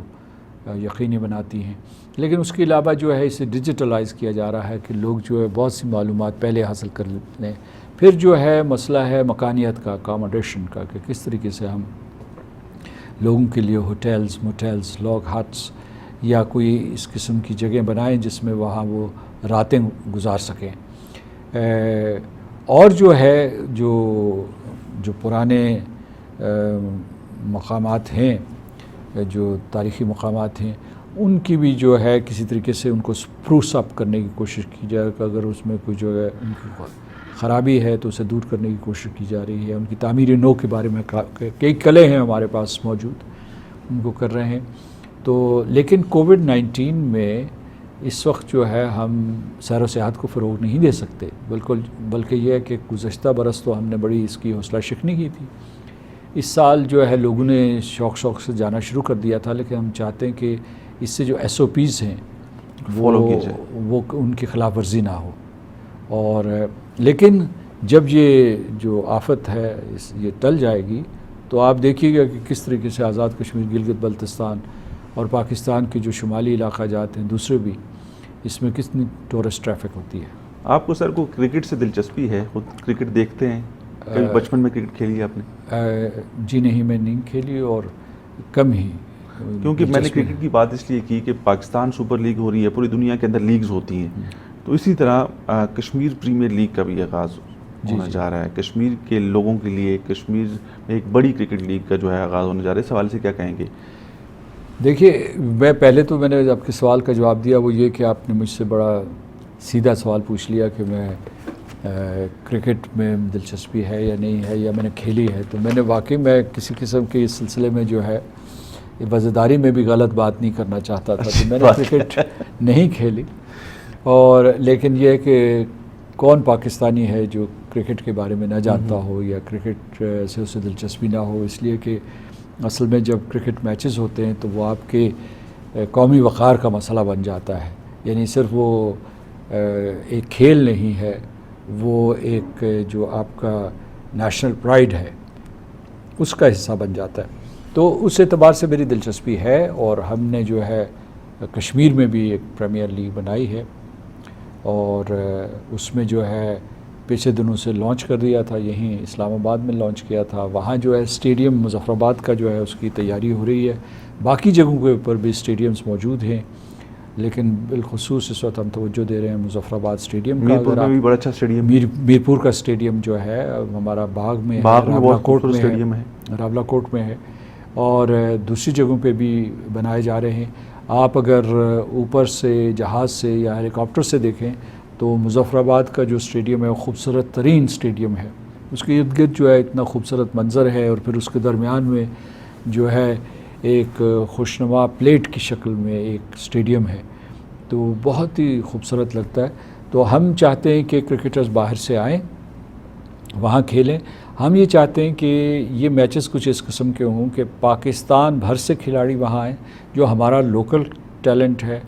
یقینی بناتی ہیں. لیکن اس کے علاوہ جو ہے اسے ڈیجیٹلائز کیا جا رہا ہے کہ لوگ جو ہے بہت سی معلومات پہلے حاصل کر لیں. پھر جو ہے مسئلہ ہے مکانیت کا, اکاموڈیشن کا, کہ کس طریقے سے ہم لوگوں کے لیے ہوٹلز، موٹیلز، لاگ ہٹس یا کوئی اس قسم کی جگہ بنائیں جس میں وہاں وہ راتیں گزار سکیں۔ اور جو ہے جو پرانے مقامات ہیں، جو تاریخی مقامات ہیں، ان کی بھی جو ہے کسی طریقے سے ان کو اسپروس اپ کرنے کی کوشش کی جائے کہ اگر اس میں کوئی جو ہے ان کی خرابی ہے تو اسے دور کرنے کی کوشش کی جا رہی ہے۔ ان کی تعمیر نو کے بارے میں کئی کلے ہیں ہمارے پاس موجود، ان کو کر رہے ہیں۔ تو لیکن کووڈ-19 میں اس وقت جو ہے ہم سیر و سیاحت کو فروغ نہیں دے سکتے، بلکہ یہ ہے کہ گزشتہ برس تو ہم نے بڑی اس کی حوصلہ شکنی کی تھی۔ اس سال جو ہے لوگوں نے شوق سے جانا شروع کر دیا تھا، لیکن ہم چاہتے ہیں کہ اس سے جو SOPs ہیں وہ ان کی خلاف ورزی نہ ہو۔ اور لیکن جب یہ جو آفت ہے یہ ٹل جائے گی تو آپ دیکھیے گا کہ کس طریقے سے آزاد کشمیر، گلگت بلتستان اور پاکستان کے جو شمالی علاقہ جات ہیں دوسرے بھی، اس میں کتنی ٹورسٹ ٹریفک ہوتی ہے۔ آپ کو سر کو کرکٹ سے دلچسپی ہے؟ خود کرکٹ دیکھتے ہیں؟ کبھی بچپن میں کرکٹ کھیلی ہے آپ نے؟ جی نہیں، میں نہیں کھیلی اور کم ہی، کیونکہ میں نے کرکٹ کی بات اس لیے کی کہ پاکستان سپر لیگ ہو رہی ہے، پوری دنیا کے اندر لیگز ہوتی ہیں، تو اسی طرح کشمیر پریمیئر لیگ کا بھی آغاز ہونے جا رہا ہے۔ کشمیر کے لوگوں کے لیے کشمیر میں ایک بڑی کرکٹ لیگ کا جو ہے آغاز ہونے جا رہا ہے، اس حوالے سے کیا کہیں گے؟ دیکھیے، میں نے آپ کے سوال کا جواب دیا وہ یہ کہ آپ نے مجھ سے بڑا سیدھا سوال پوچھ لیا کہ میں کرکٹ میں دلچسپی ہے یا نہیں ہے، یا میں نے کھیلی ہے۔ تو میں نے واقعی کسی قسم کے اس سلسلے میں جو ہے وزیرداری میں بھی غلط بات نہیں کرنا چاہتا تھا، تو میں نے کرکٹ نہیں کھیلی۔ اور لیکن یہ ہے کہ کون پاکستانی ہے جو کرکٹ کے بارے میں نہ جانتا ہو یا کرکٹ سے اسے دلچسپی نہ ہو، اس لیے کہ اصل میں جب کرکٹ میچز ہوتے ہیں تو وہ آپ کے قومی وقار کا مسئلہ بن جاتا ہے، یعنی صرف وہ ایک کھیل نہیں ہے، وہ ایک جو آپ کا نیشنل پرائیڈ ہے اس کا حصہ بن جاتا ہے۔ تو اس اعتبار سے میری دلچسپی ہے، اور ہم نے جو ہے کشمیر میں بھی ایک پریمیئر لیگ بنائی ہے، اور اس میں جو ہے پچھلے دنوں سے لانچ کر دیا تھا، یہیں اسلام آباد میں لانچ کیا تھا۔ وہاں جو ہے اسٹیڈیم مظفر آباد کا جو ہے اس کی تیاری ہو رہی ہے، باقی جگہوں کے اوپر بھی اسٹیڈیمز موجود ہیں، لیکن بالخصوص اس وقت ہم توجہ دے رہے ہیں مظفر آباد اسٹیڈیم کا۔ میرپور میں بھی بڑا اچھا اسٹیڈیم، میرپور کا اسٹیڈیم جو ہے ہمارا باغ میں راولہ کوٹ میں ہے، اور دوسری جگہوں پہ بھی بنائے جا رہے ہیں۔ آپ اگر اوپر سے جہاز سے یا ہیلی کاپٹر سے دیکھیں تو مظفر آباد کا جو اسٹیڈیم ہے وہ خوبصورت ترین اسٹیڈیم ہے، اس کے ارد گرد جو ہے اتنا خوبصورت منظر ہے، اور پھر اس کے درمیان میں جو ہے ایک خوشنما پلیٹ کی شکل میں ایک اسٹیڈیم ہے، تو بہت ہی خوبصورت لگتا ہے۔ تو ہم چاہتے ہیں کہ کرکٹرز باہر سے آئیں، وہاں کھیلیں۔ ہم یہ چاہتے ہیں کہ یہ میچز کچھ اس قسم کے ہوں کہ پاکستان بھر سے کھلاڑی وہاں آئیں، جو ہمارا لوکل ٹیلنٹ ہے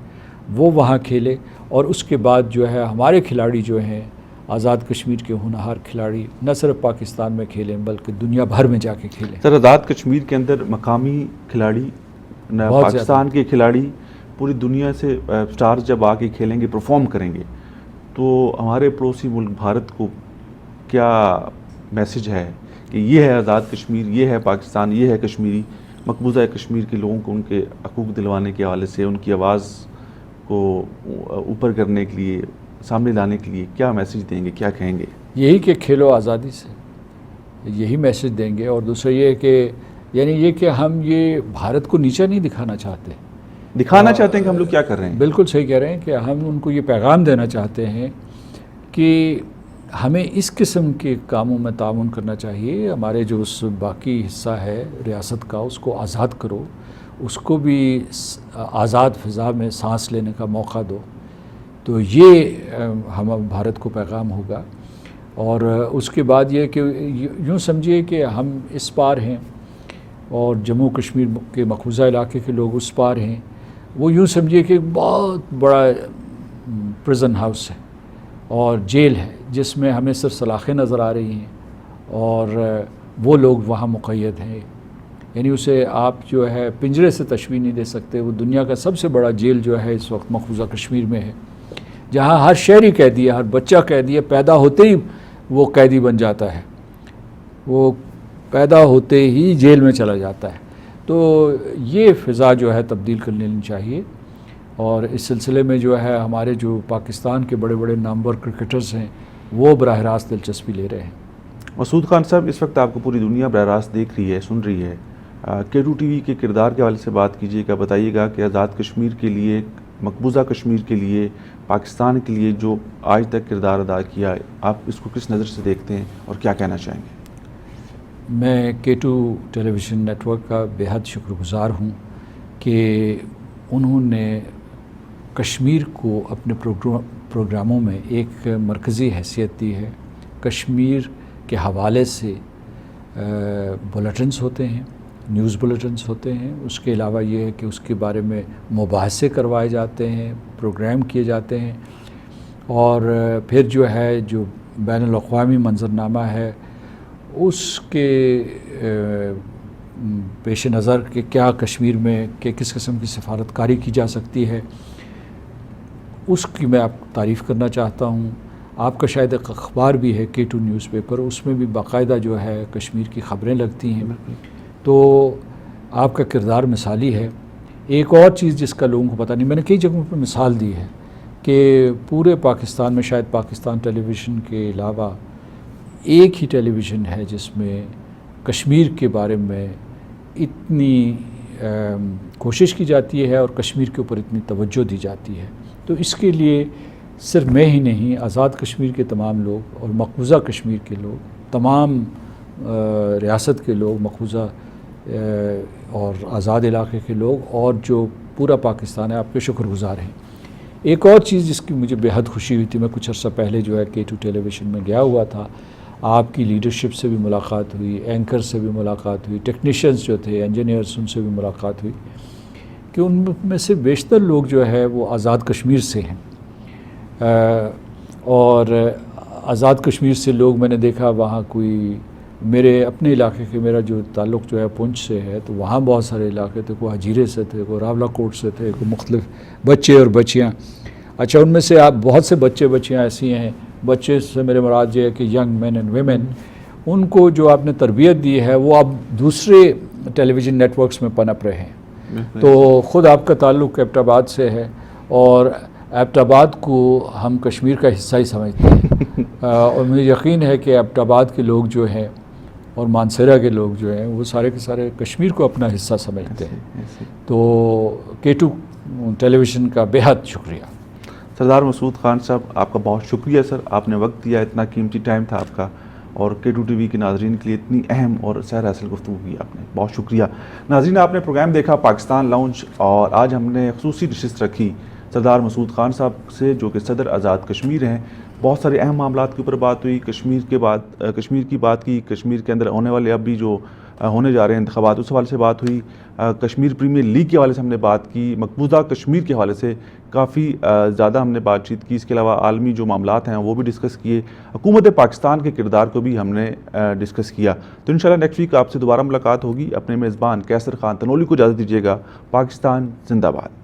وہ وہاں کھیلے، اور اس کے بعد جو ہے ہمارے کھلاڑی جو ہیں آزاد کشمیر کے ہونہار کھلاڑی نہ صرف پاکستان میں کھیلیں بلکہ دنیا بھر میں جا کے کھیلیں۔ سر، آزاد کشمیر کے اندر مقامی کھلاڑی، پاکستان کے کھلاڑی، پوری دنیا سے سٹارز جب آ کے کھیلیں گے، پرفارم کریں گے، تو ہمارے پڑوسی ملک بھارت کو کیا میسج ہے کہ یہ ہے آزاد کشمیر، یہ ہے پاکستان، یہ ہے کشمیری؟ مقبوضہ کشمیر کے لوگوں کو ان کے حقوق دلوانے کے حوالے سے، ان کی آواز کو اوپر کرنے کے لیے، سامنے لانے کے لیے کیا میسج دیں گے، کیا کہیں گے؟ یہی کہ کھیلو آزادی سے، یہی میسج دیں گے۔ اور دوسرا یہ کہ یعنی یہ کہ ہم یہ بھارت کو نیچا نہیں دکھانا چاہتے، دکھانا چاہتے ہیں کہ ہم لوگ کیا کر رہے ہیں۔ بالکل صحیح کہہ رہے ہیں کہ ہم ان کو یہ پیغام دینا چاہتے ہیں کہ ہمیں اس قسم کے کاموں میں تعاون کرنا چاہیے۔ ہمارے جو اس باقی حصہ ہے ریاست کا، اس کو آزاد کرو، اس کو بھی آزاد فضا میں سانس لینے کا موقع دو، تو یہ ہم بھارت کو پیغام ہوگا۔ اور اس کے بعد یہ کہ یوں سمجھیے کہ ہم اس پار ہیں اور جموں کشمیر کے مقبوضہ علاقے کے لوگ اس پار ہیں، وہ یوں سمجھیے کہ بہت بڑا پرزن ہاؤس ہے اور جیل ہے، جس میں ہمیں صرف سلاخیں نظر آ رہی ہیں اور وہ لوگ وہاں مقید ہیں، یعنی اسے آپ جو ہے پنجرے سے تشبیہ نہیں دے سکتے۔ وہ دنیا کا سب سے بڑا جیل جو ہے اس وقت مقبوضہ کشمیر میں ہے، جہاں ہر شہری قیدی ہے، ہر بچہ قیدی ہے، پیدا ہوتے ہی وہ قیدی بن جاتا ہے، وہ پیدا ہوتے ہی جیل میں چلا جاتا ہے۔ تو یہ فضا جو ہے تبدیل کر لینی چاہیے، اور اس سلسلے میں جو ہے ہمارے جو پاکستان کے بڑے بڑے نامور کرکٹرز ہیں وہ براہ راست دلچسپی لے رہے ہیں۔ مسعود خان صاحب، اس وقت آپ کو پوری دنیا براہ راست دیکھ رہی ہے، سن رہی ہے، K2 ٹی وی کے کردار کے حوالے سے بات کیجیے گا، بتائیے گا کہ آزاد کشمیر کے لیے، مقبوضہ کشمیر کے لیے، پاکستان کے لیے جو آج تک کردار ادا کیا ہے، آپ اس کو کس نظر سے دیکھتے ہیں اور کیا کہنا چاہیں گے؟ میں K2 ٹیلی ویژن نیٹ ورک کا بے حد شکر گزار ہوں کہ انہوں نے کشمیر کو اپنے پروگراموں میں ایک مرکزی حیثیت دی ہے۔ کشمیر کے حوالے سے بلیٹنز ہوتے ہیں، نیوز بلیٹنز ہوتے ہیں، اس کے علاوہ یہ ہے کہ اس کے بارے میں مباحثے کروائے جاتے ہیں، پروگرام کیے جاتے ہیں، اور پھر جو ہے جو بین الاقوامی منظرنامہ ہے اس کے پیش نظر کہ کیا کشمیر میں کہ کس قسم کی سفارتکاری کی جا سکتی ہے، اس کی میں آپ تعریف کرنا چاہتا ہوں۔ آپ کا شاید ایک اخبار بھی ہے K2 نیوز پیپر، اس میں بھی باقاعدہ جو ہے کشمیر کی خبریں لگتی ہیں، تو آپ کا کردار مثالی ہے۔ ایک اور چیز جس کا لوگوں کو پتہ نہیں، میں نے کئی جگہوں پر مثال دی ہے کہ پورے پاکستان میں شاید پاکستان ٹیلی ویژن کے علاوہ ایک ہی ٹیلی ویژن ہے جس میں کشمیر کے بارے میں اتنی کوشش کی جاتی ہے اور کشمیر کے اوپر اتنی توجہ دی جاتی ہے۔ تو اس کے لیے صرف میں ہی نہیں، آزاد کشمیر کے تمام لوگ اور مقبوضہ کشمیر کے لوگ، تمام ریاست کے لوگ، مقبوضہ اور آزاد علاقے کے لوگ اور جو پورا پاکستان ہے، آپ کے شکر گزار ہیں۔ ایک اور چیز جس کی مجھے بے حد خوشی ہوئی تھی، میں کچھ عرصہ پہلے جو ہے K2 ٹیلی ویژن میں گیا ہوا تھا، آپ کی لیڈرشپ سے بھی ملاقات ہوئی، اینکر سے بھی ملاقات ہوئی، ٹیکنیشینز جو تھے، انجینئرز، ان سے بھی ملاقات ہوئی، کہ ان میں سے بیشتر لوگ جو ہے وہ آزاد کشمیر سے ہیں، اور آزاد کشمیر سے لوگ میں نے دیکھا وہاں کوئی میرے اپنے علاقے کے، میرا جو تعلق جو ہے پونچھ سے ہے، تو وہاں بہت سارے علاقے تھے، کوئی ہجیرے سے تھے، کوئی راولہ کوٹ سے تھے، کوئی مختلف بچے اور بچیاں۔ اچھا، ان میں سے آپ بہت سے بچے بچیاں ایسی ہیں، بچے سے میرے مراد یہ ہے کہ ینگ مین اینڈ ویمن، ان کو جو آپ نے تربیت دی ہے وہ اب دوسرے ٹیلی ویژن نیٹ ورکس میں پنپ رہے ہیں۔ تو خود آپ کا تعلق ایبٹ آباد سے ہے، اور ایبٹ آباد کو ہم کشمیر کا حصہ ہی سمجھتے ہیں، اور مجھے یقین ہے کہ ایبٹ آباد کے لوگ جو ہیں اور مانسیرا کے لوگ جو ہیں وہ سارے کے سارے کشمیر کو اپنا حصہ سمجھتے ہیں۔ تو K2 ٹیلی ویژن کا بے حد شکریہ۔ سردار مسعود خان صاحب، آپ کا بہت شکریہ سر، آپ نے وقت دیا، اتنا قیمتی ٹائم تھا آپ کا، اور K2 ٹی وی کے ناظرین کے لیے اتنی اہم اور سیر حاصل گفتگو کی آپ نے، بہت شکریہ۔ ناظرین، آپ نے پروگرام دیکھا پاکستان لاؤنج، اور آج ہم نے خصوصی نشست رکھی سردار مسعود خان صاحب سے، جو کہ صدر آزاد کشمیر ہیں۔ بہت سارے اہم معاملات کے اوپر بات ہوئی، کشمیر کی بات کی، کشمیر کے اندر ہونے والے اب بھی جو ہونے جا رہے ہیں انتخابات، اس حوالے سے بات ہوئی، کشمیر پریمیئر لیگ کے حوالے سے ہم نے بات کی، مقبوضہ کشمیر کے حوالے سے کافی زیادہ ہم نے بات چیت کی، اس کے علاوہ عالمی جو معاملات ہیں وہ بھی ڈسکس کیے، حکومت پاکستان کے کردار کو بھی ہم نے ڈسکس کیا۔ تو انشاءاللہ نیکسٹ ویک آپ سے دوبارہ ملاقات ہوگی۔ اپنے میزبان قیصر خان تنولی کو اجازت دیجیے گا۔ پاکستان زندہ باد۔